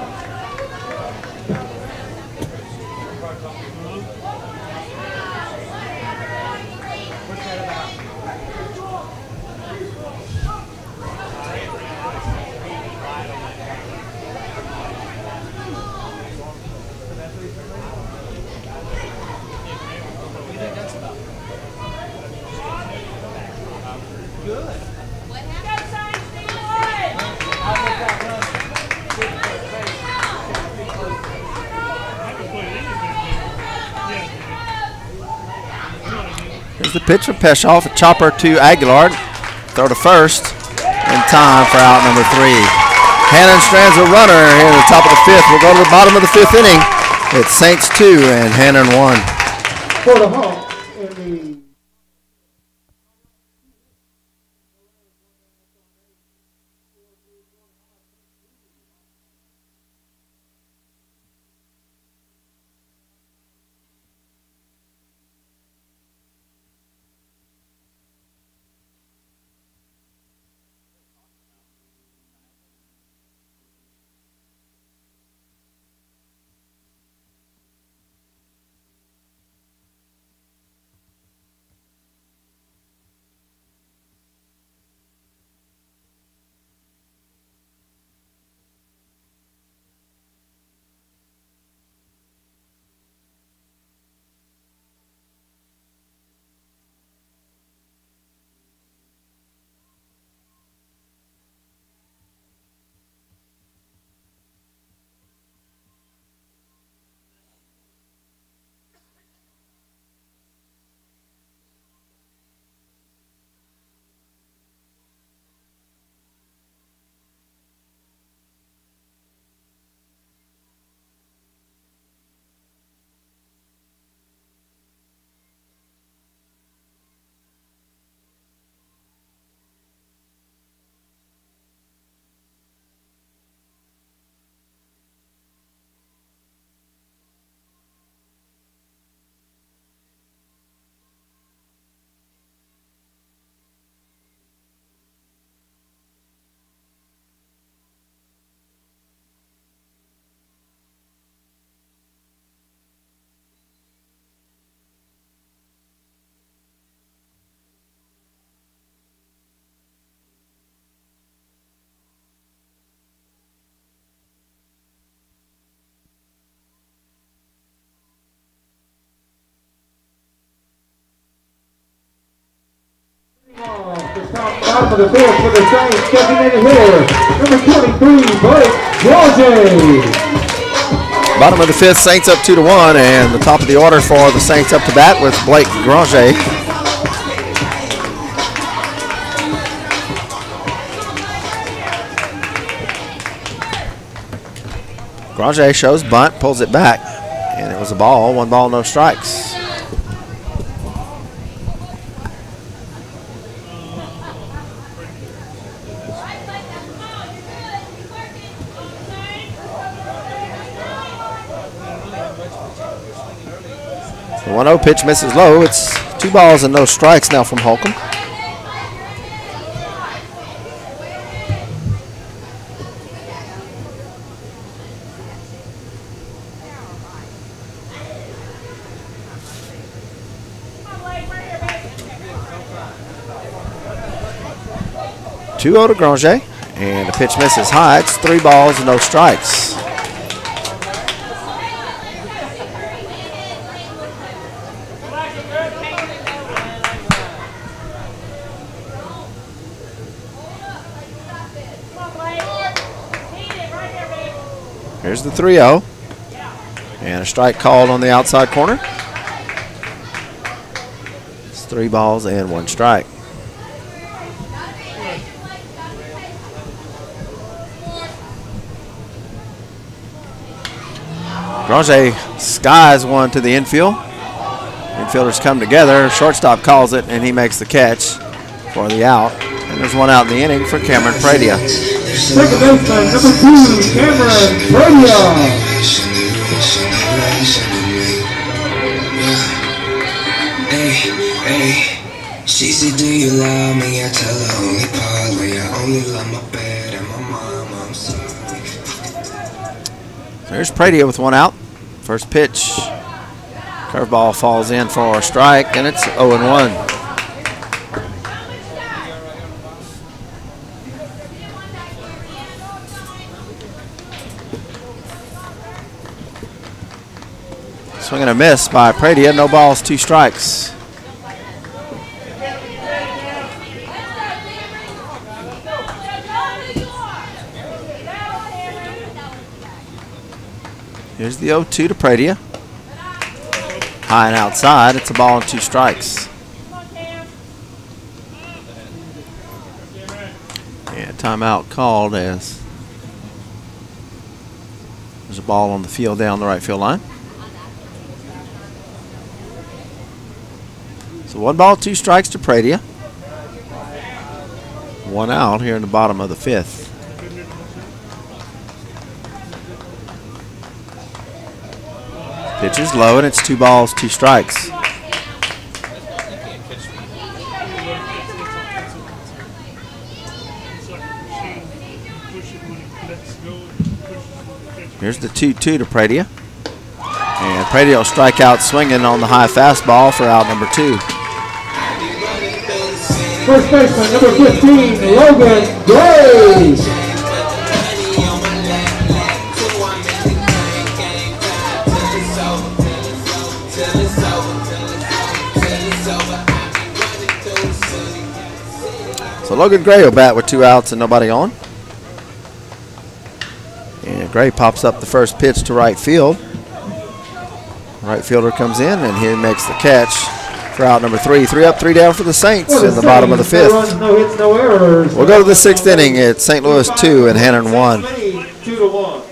B: Here's the pitch from Peshoff, a chopper to Aguilar. Throw to first in time for out number 3. Hannan strands a runner here at the top of the 5th. We'll go to the bottom of the 5th inning. It's Saints 2 and Hannan 1.
A: For the Hawks in the Bottom of the fifth for the Saints, designated hitter, number 23, Blake Georgie.
B: Bottom of the fifth, Saints up 2-1, and the top of the order for the Saints up to bat with Blake Granger. Granger shows bunt, pulls it back, and it was a ball. 1 ball, no strikes. The 1-0 pitch misses low. It's 2 balls and no strikes now from Holcomb. Two-0 to Granger, and the pitch misses high. It's 3 balls and no strikes. Here's the 3-0, and a strike called on the outside corner. It's 3 balls and 1 strike. Granger skies one to the infield. Infielders come together. Shortstop calls it, and he makes the catch for the out. And there's 1 out in the inning for Cameron Pradia.
A: Second baseman, number 2, Cameron Pradia.
D: She said, do you love me? I tell her only partly. I only love my bed and my mom. I'm sorry.
B: There's Pradia with 1 out. First pitch. Curveball falls in for a strike, and it's 0-1. Swing and a miss by Pradia. No balls, 2 strikes. Here's the 0-2 to Pradia. High and outside. It's a ball and 2 strikes. And timeout called as there's a ball on the field down the right field line. So 1 ball, 2 strikes to Pradia. 1 out here in the bottom of the 5th. Pitch is low, and it's 2 balls, 2 strikes. Here's the 2-2 to Pradia. And Pradia will strike out swinging on the high fastball for out number 2.
A: First baseman, number 15, Logan Gray.
B: So Logan Gray will bat with 2 outs and nobody on. And Gray pops up the first pitch to right field. Right fielder comes in, and he makes the catch for out number 3. 3 up, 3 down for the Saints in the bottom of the 5th.
A: No runs, no hits, no errors.
B: We'll go to the 6th inning. It's St. Louis 2 and Hannan 1.
A: 2-1.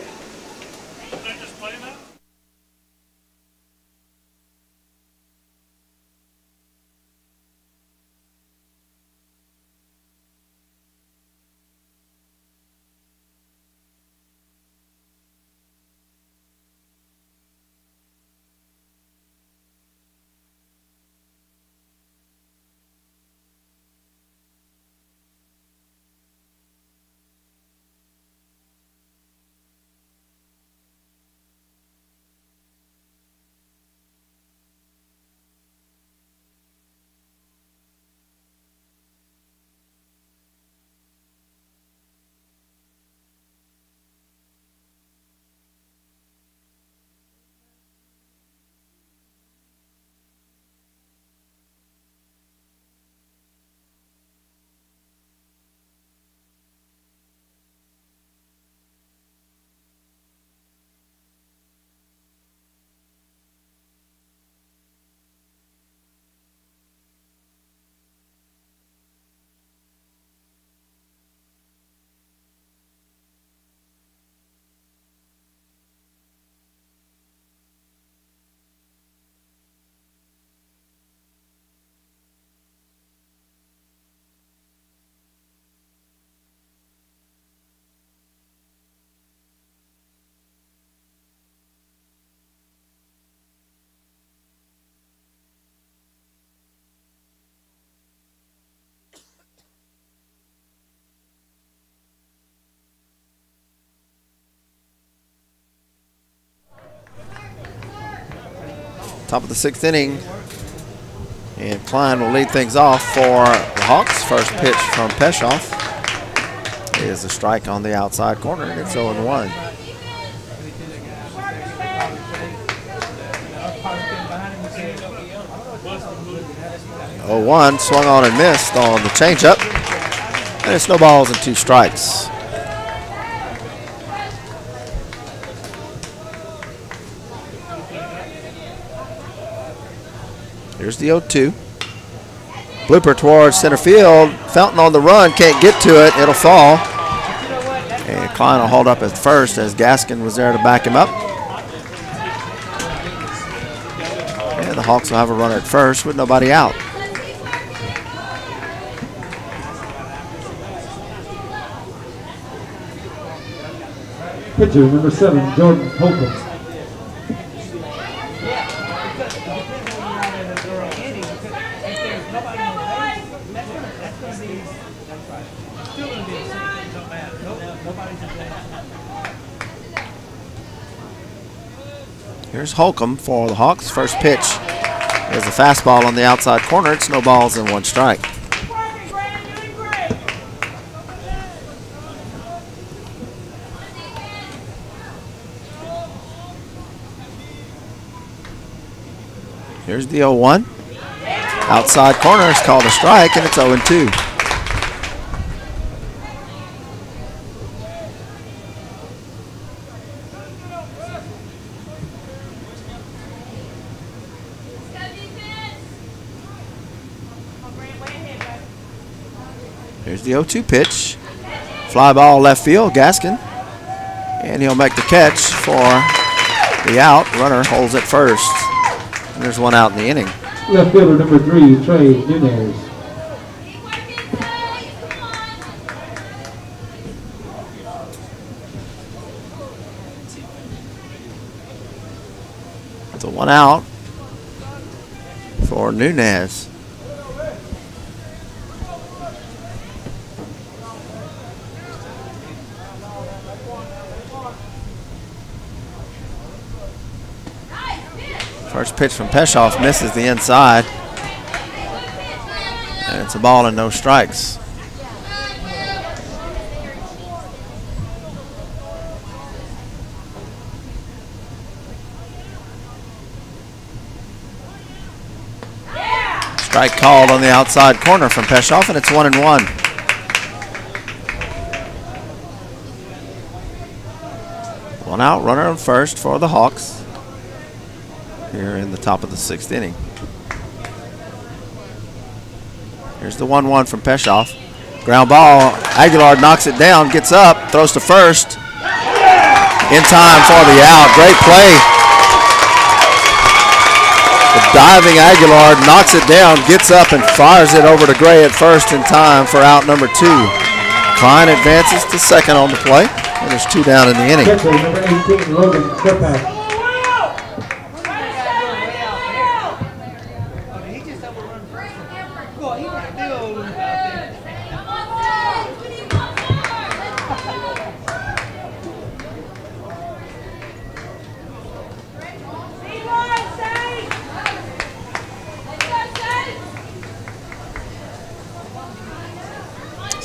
B: Top of the 6th inning. And Klein will lead things off for the Hawks. First pitch from Peshoff is a strike on the outside corner, and it's 0-1. 0-1, swung on and missed on the changeup. And it's no balls and 2 strikes. Here's the 0-2. Blooper towards center field. Fountain on the run, can't get to it, it'll fall. And Klein will hold up at first as Gaskin was there to back him up. And the Hawks will have a runner at first with nobody out.
A: Pitcher number 7, Jordan Holcomb.
B: Here's Holcomb for the Hawks. First pitch is a fastball on the outside corner. It's no balls and 1 strike. Here's the 0-1. Outside corner is called a strike, and it's 0-2. Here's the 0-2 pitch. Fly ball left field, Gaskin. And he'll make the catch for the out. Runner holds it first. And there's 1 out in the inning.
A: Left fielder number 3, Trey Nunez.
B: It's a 1 out for Nunez. First pitch from Peshoff misses the inside. And it's a ball and no strikes. Strike called on the outside corner from Peshoff, and it's 1-1. One out, runner on first for the Hawks here in the top of the 6th inning. Here's the 1-1 from Peshoff. Ground ball. Aguilar knocks it down, gets up, throws to first. In time for the out. Great play. The diving Aguilar knocks it down, gets up, and fires it over to Gray at first in time for out number 2. Klein advances to second on the play, and there's 2 down in the inning.
A: Catcher number 18, Logan Serpak.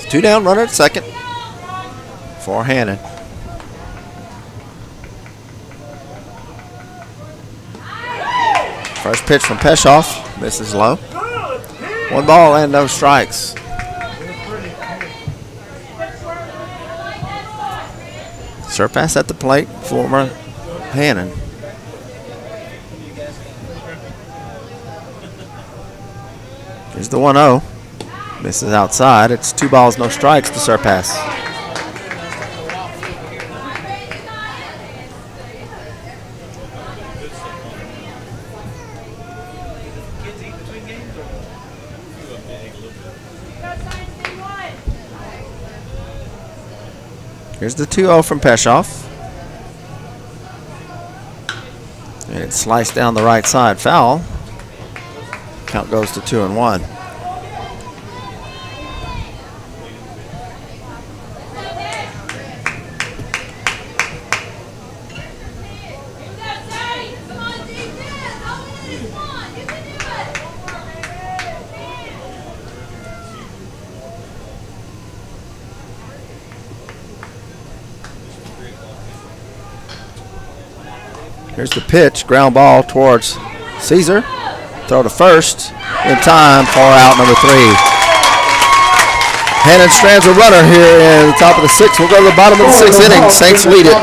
B: Two down, runner at second for Hannan. First pitch from Peshoff, misses low. 1 ball and no strikes. Surpass at the plate for Hannan. Here's the 1-0. Misses outside. It's 2 balls, no strikes to Surpass. Here's the 2-0 from Peshoff. And it's sliced down the right side, foul. Count goes to 2-1. Here's the pitch, ground ball towards Caesar. Throw to first, in time for out number 3. Hannan strands a runner here in the top of the 6th. We'll go to the bottom of the 6th inning. Saints lead it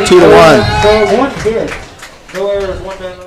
B: 2-1.
A: For 1 hit. No errors, 1 man.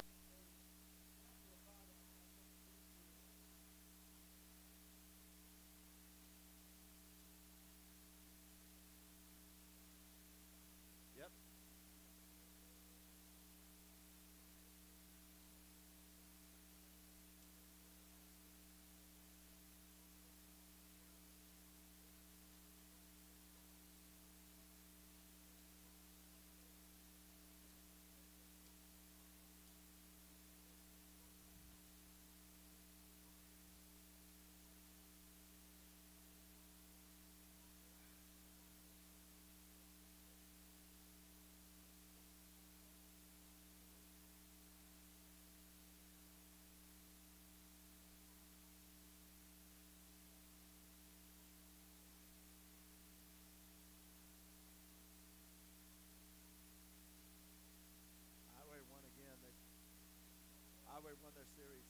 B: Highway won their series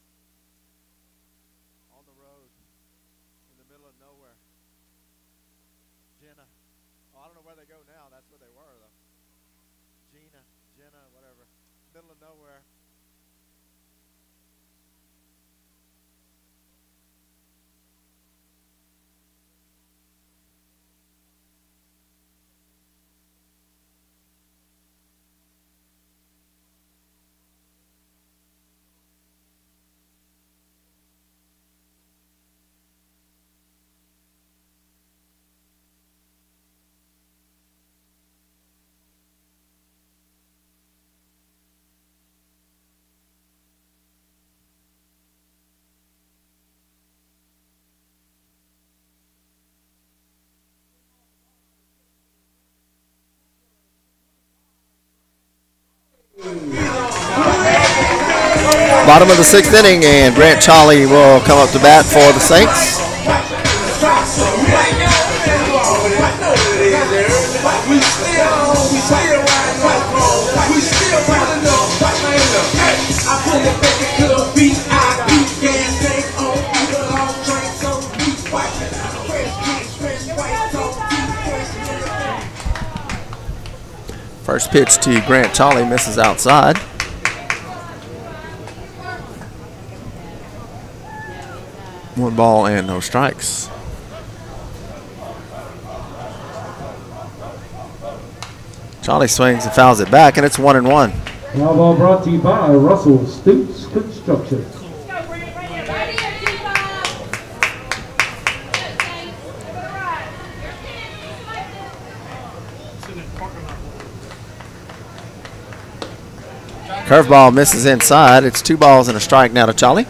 B: on the road in the middle of nowhere. Jenna. Oh, I don't know where they go now. That's where they were, though. Jenna, whatever. Middle of nowhere. Bottom of the 6th inning, and Grant Charlie will come up to bat for the Saints. First pitch to Grant Charlie misses outside. One ball and no strikes. Charlie swings and fouls it back, and it's 1-1.
A: Foul ball brought to you by Russell Stoops Construction.
B: Curveball misses inside. It's 2 balls and a strike now to Charlie.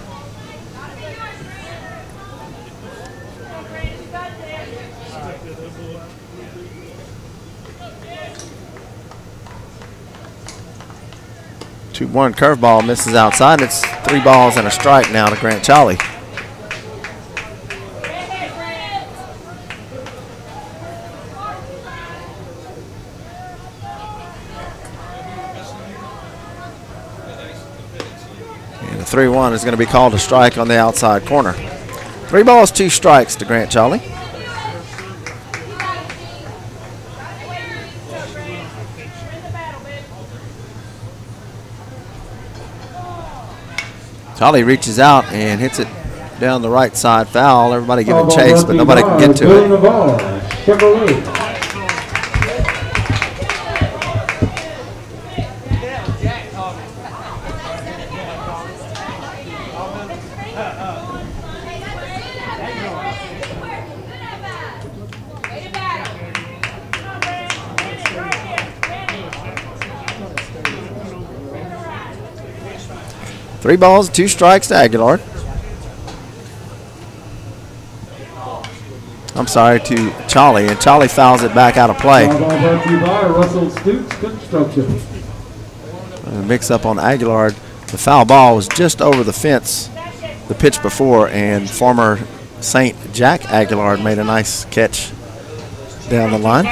B: One curveball misses outside. It's 3 balls and a strike now to Grant Charlie. And the 3-1 is going to be called a strike on the outside corner. 3 balls, 2 strikes to Grant Charlie. Charlie reaches out and hits it down the right side foul. Everybody giving chase, but nobody can get to it. Three balls, 2 strikes to Aguilar. I'm sorry, to Charlie, and Charlie fouls it back out of play.
A: Brought to you by Russell Stoops Construction.
B: Mix up on Aguilar. The foul ball was just over the fence the pitch before, and former Saint Jack Aguilar made a nice catch down the line.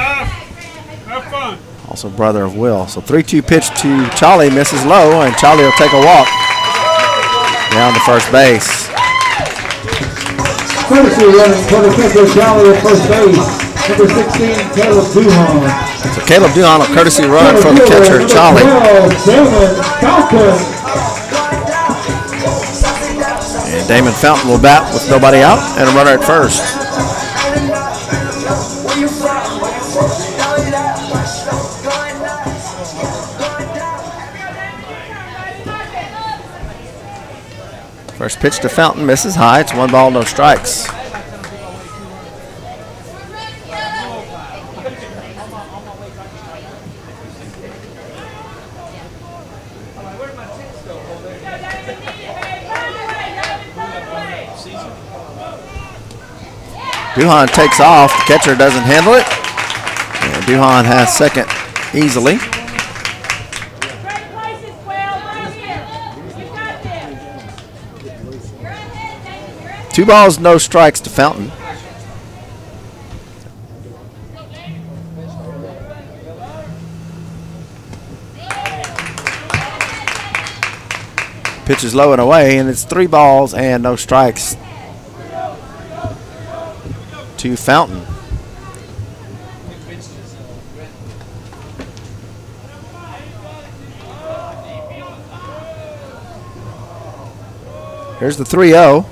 B: also brother of Will. So 3-2 pitch to Charlie, misses low, and Charlie will take a walk down to first base.
A: Courtesy running for the catcher, Charlie at first base. Number 16, Caleb Duhan.
B: So Caleb Duhan will courtesy run for the catcher, Charlie.
A: 12, Damon Falcon.
B: And Damon Fountain will bat with nobody out and a runner at first. First pitch to Fountain, misses high. It's 1 ball, no strikes. Duhan takes off. The catcher doesn't handle it. And Duhan has second easily. Two balls, no strikes to Fountain. Pitch is low and away, and it's 3 balls and no strikes to Fountain. Here's the 3-0,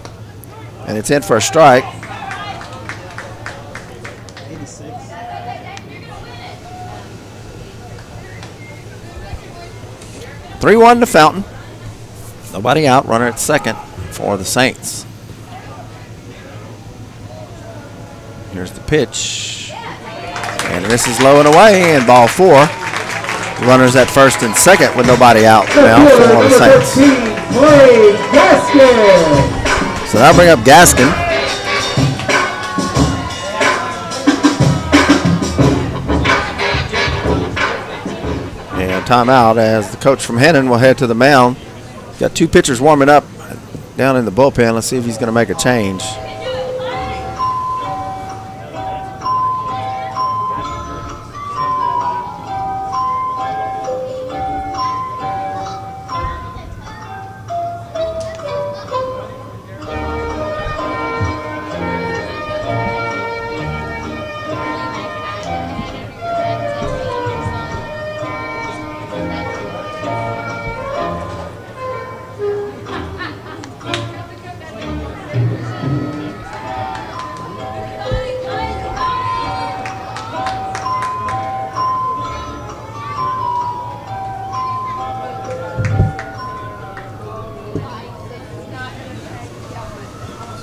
B: and it's in for a strike. 3-1 to Fountain. Nobody out, runner at second for the Saints. Here's the pitch. And this is low and away, and ball 4. Runners at first and second with nobody out now for the Saints. So that'll bring up Gaskin. And timeout as the coach from Hannan will head to the mound. He's got 2 pitchers warming up down in the bullpen. Let's see if he's going to make a change.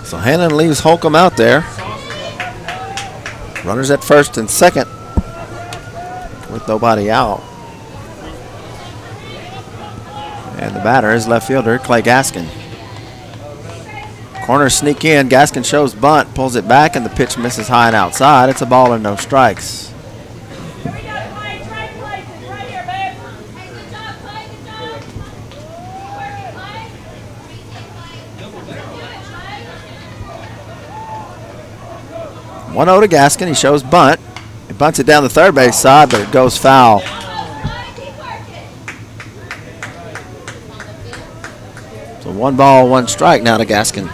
B: So Hannan leaves Holcomb out there. Runners at first and second with nobody out. And the batter is left fielder Clay Gaskin. Corners sneak in. Gaskin shows bunt, pulls it back, and the pitch misses high and outside. It's a ball and no strikes. One 1-0 to Gaskin. He shows bunt. He bunts it down the third base side, but it goes foul. So 1 ball, 1 strike now to Gaskin.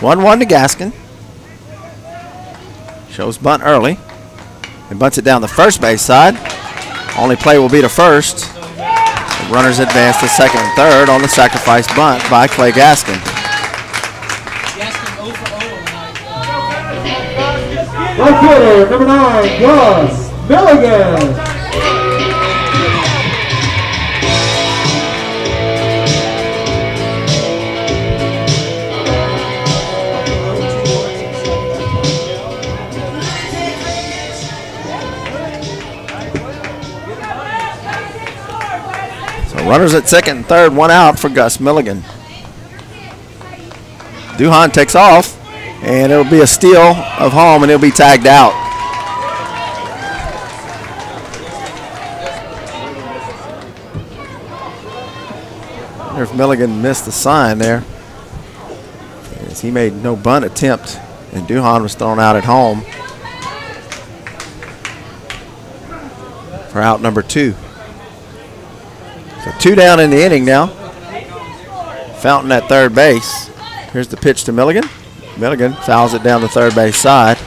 B: One to Gaskin. Shows bunt early and bunts it down the first base side. Only play will be to first. The runners advance to second and third on the sacrifice bunt by Clay Gaskin.
A: Right fielder, number 9, Gus Milligan.
B: Runners at second and third, 1 out for Gus Milligan. Duhan takes off, and it'll be a steal of home, and he'll be tagged out. wonder if Milligan missed the sign there, as he made no bunt attempt, and Duhan was thrown out at home for out number 2. So 2 down in the inning now. Fountain at third base. Here's the pitch to Milligan. Milligan fouls it down the third base side.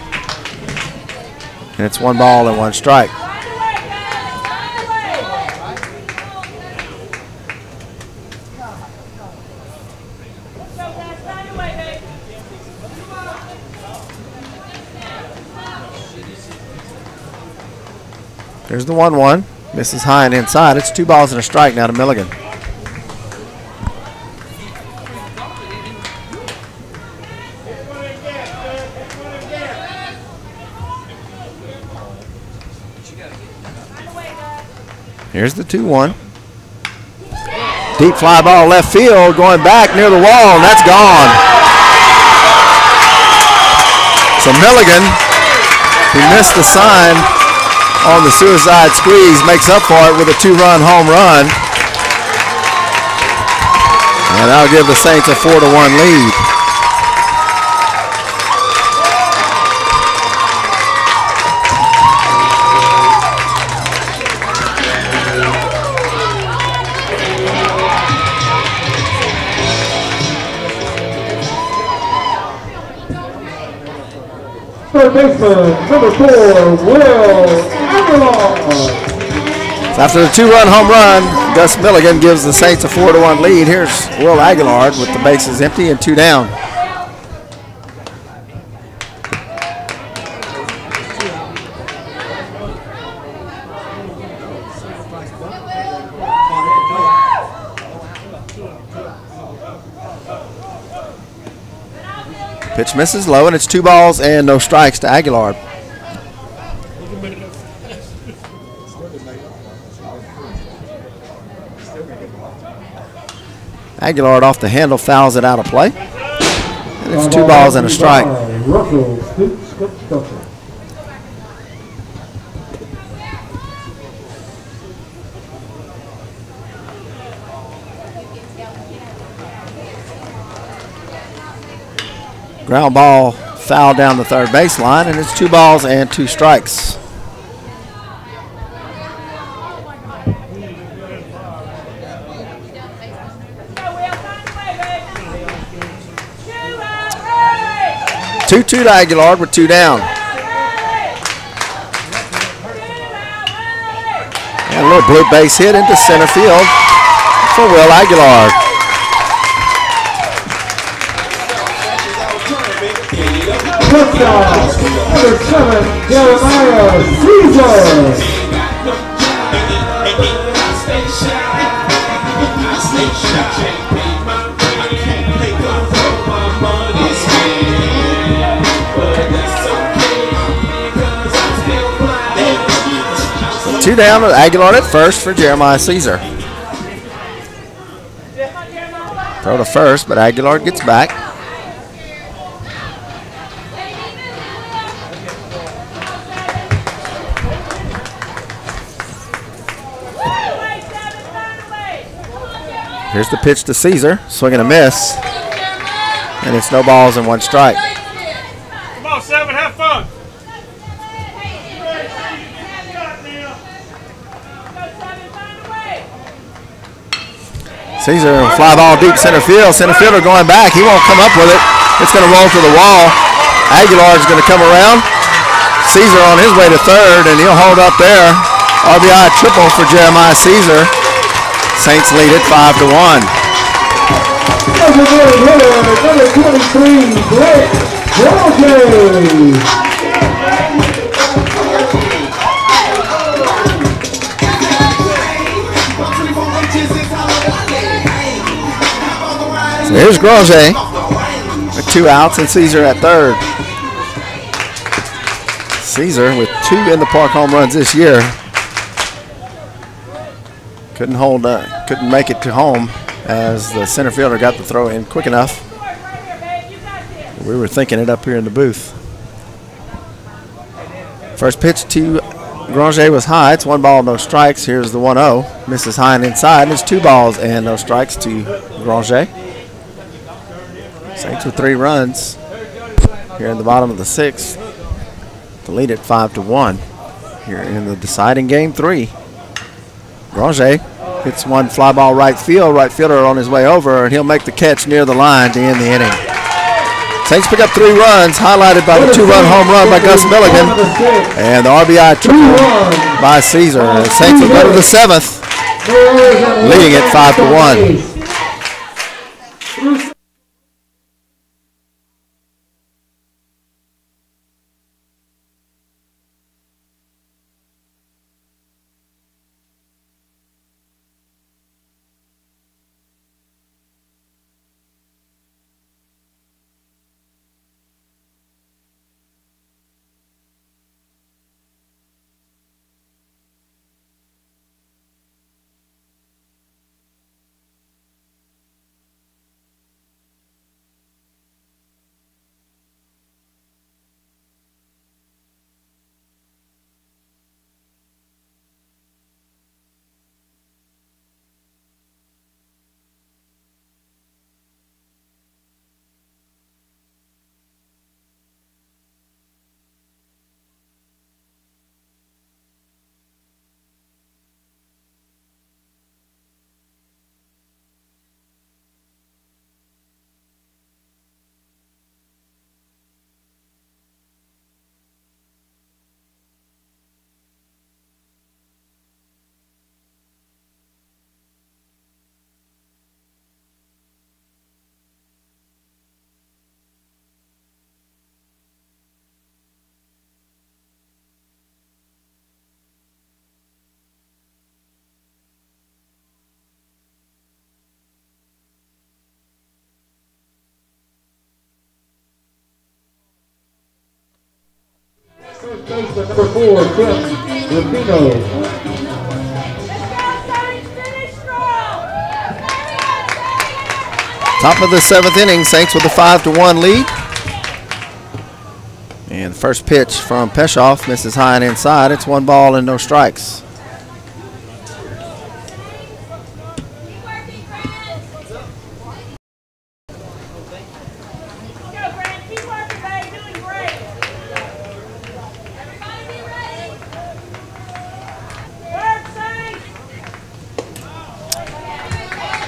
B: And it's 1 ball and 1 strike. There's the 1-1. Misses high and inside. It's 2 balls and a strike now to Milligan. Here's the 2-1. Deep fly ball left field, going back near the wall, and that's gone. So Milligan, who missed the sign on the suicide squeeze, makes up for it with a 2-run home run. And that'll give the Saints a 4-1 lead.
A: Third baseman, number 4, Will Aguilar.
B: So after the 2-run home run, Gus Milligan gives the Saints a 4-1 lead. Here's Will Aguilar with the bases empty and 2 down. Pitch misses low, and it's 2 balls and no strikes to Aguilar. Aguilar off the handle, fouls it out of play. And it's 2 balls and a strike. Ground ball foul down the third baseline, and it's 2 balls and 2 strikes. Two to Aguilar with 2 down. And a little blue base hit into center field for Will Aguilar.
A: Touchdown, number 7, Jeremiah Caesar.
B: Two down with Aguilar at first for Jeremiah Caesar. Throw to first, but Aguilar gets back. Here's the pitch to Caesar, swing and a miss, and it's no balls and 1 strike.
C: Come on, 7, have fun.
B: Caesar, fly ball deep center field. Center fielder going back. He won't come up with it. It's going to roll to the wall. Aguilar is going to come around. Caesar on his way to third, and he'll hold up there. RBI triple for Jeremiah Caesar. Saints lead it 5-1.
A: Designated hitter, number 23, Blake George.
B: So here's Grange with 2 outs and Caesar at third. Caesar with 2 in the park home runs this year. Couldn't make it to home as the center fielder got the throw in quick enough. We were thinking it up here in the booth. First pitch to Granger was high. It's 1 ball, no strikes. Here's the 1-0. Misses high and inside. It's 2 balls and no strikes to Granger. Saints with 3 runs here in the bottom of the 6th to lead it 5-1 here in the deciding game 3. Granger hits one fly ball right field. Right fielder on his way over, and he'll make the catch near the line to end the inning. Saints pick up 3 runs, highlighted by the 2-run home run by Gus Milligan and the RBI triple by Caesar. The Saints will go to the 7th, leading it 5-1.
A: First baseman number 4, Chris Rufino.
B: Top of the 7th inning, Saints with a 5-1 lead. And the first pitch from Peshoff misses high and inside. It's 1 ball and no strikes.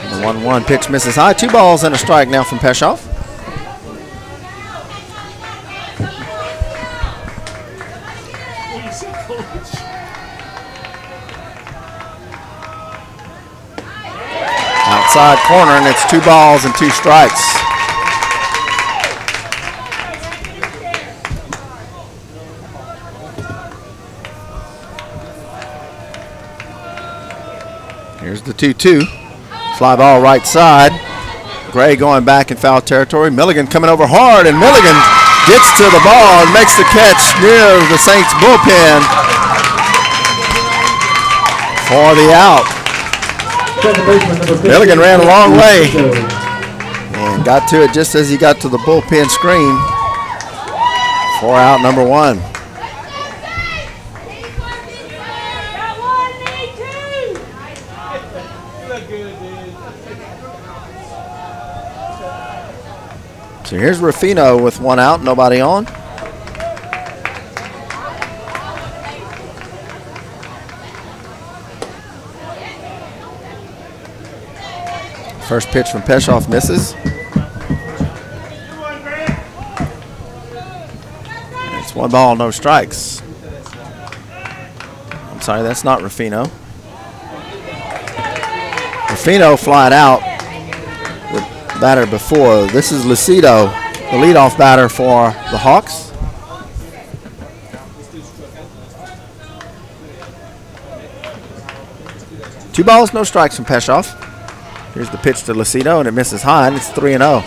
B: The 1-1 pitch misses high. 2 balls and a strike now from Peshoff. Outside corner, and it's 2 balls and 2 strikes. Here's the 2-2. Fly ball right side. Gray going back in foul territory. Milligan coming over hard, and Milligan gets to the ball and makes the catch near the Saints bullpen for the out. Milligan ran a long way and got to it just as he got to the bullpen screen for out number 1. So here's Rufino with 1 out, nobody on. First pitch from Peshoff misses. And it's 1 ball, no strikes. I'm sorry, that's not Rufino. Rufino flied out. Batter before. This is Lucido, the leadoff batter for the Hawks. Two balls, no strikes from Peshoff. Here's the pitch to Lucido, and it misses high, and it's 3-0.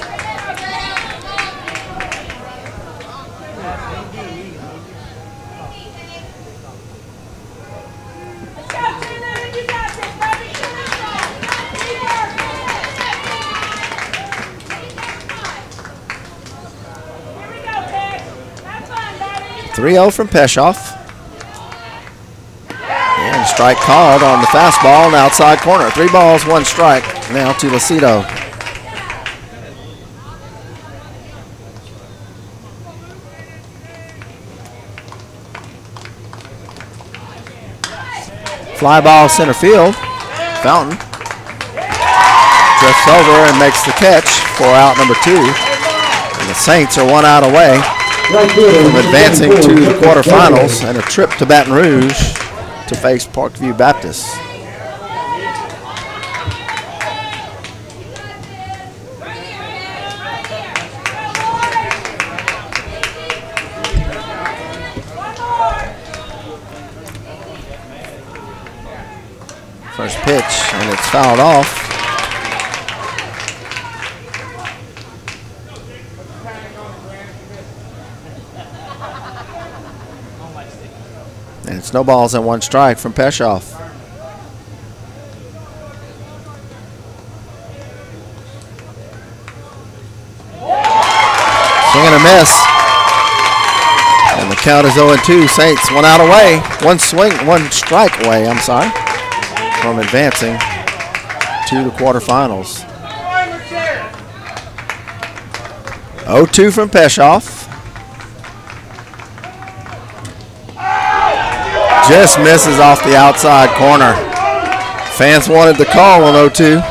B: From Peshoff. Strike called on the fastball in the outside corner. 3 balls, 1 strike now to Lucido. Fly ball center field. Fountain drifts over and makes the catch for out number 2. And the Saints are 1 out away from advancing to the quarterfinals and a trip to Baton Rouge to face Parkview Baptist. First pitch, and it's fouled off. And it's no balls and 1 strike from Peshoff. Swing and a miss. And the count is 0-2. Saints 1 out away. 1 strike away, I'm sorry, from advancing to the quarterfinals. 0-2 from Peshoff. Just misses off the outside corner. Fans wanted the call on 0-2.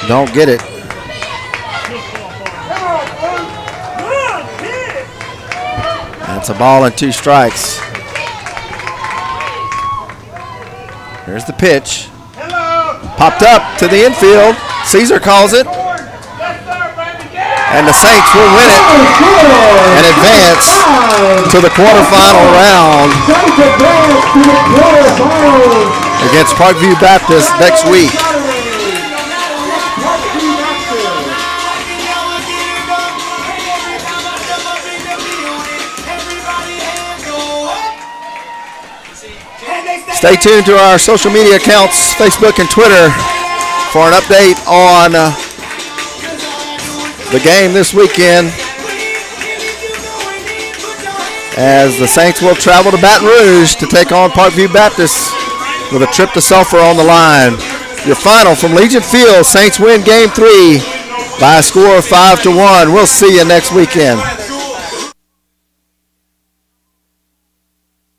B: Don't get it. That's a ball and 2 strikes. Here's the pitch. Popped up to the infield. Caesar calls it. And the Saints will win it and advance to the quarterfinal round against Parkview Baptist next week. Stay tuned to our social media accounts, Facebook and Twitter, for an update on the game this weekend, as the Saints will travel to Baton Rouge to take on Parkview Baptist with a trip to Sulphur on the line. Your final from Legion Field: Saints win Game 3 by a score of 5-1. We'll see you next weekend.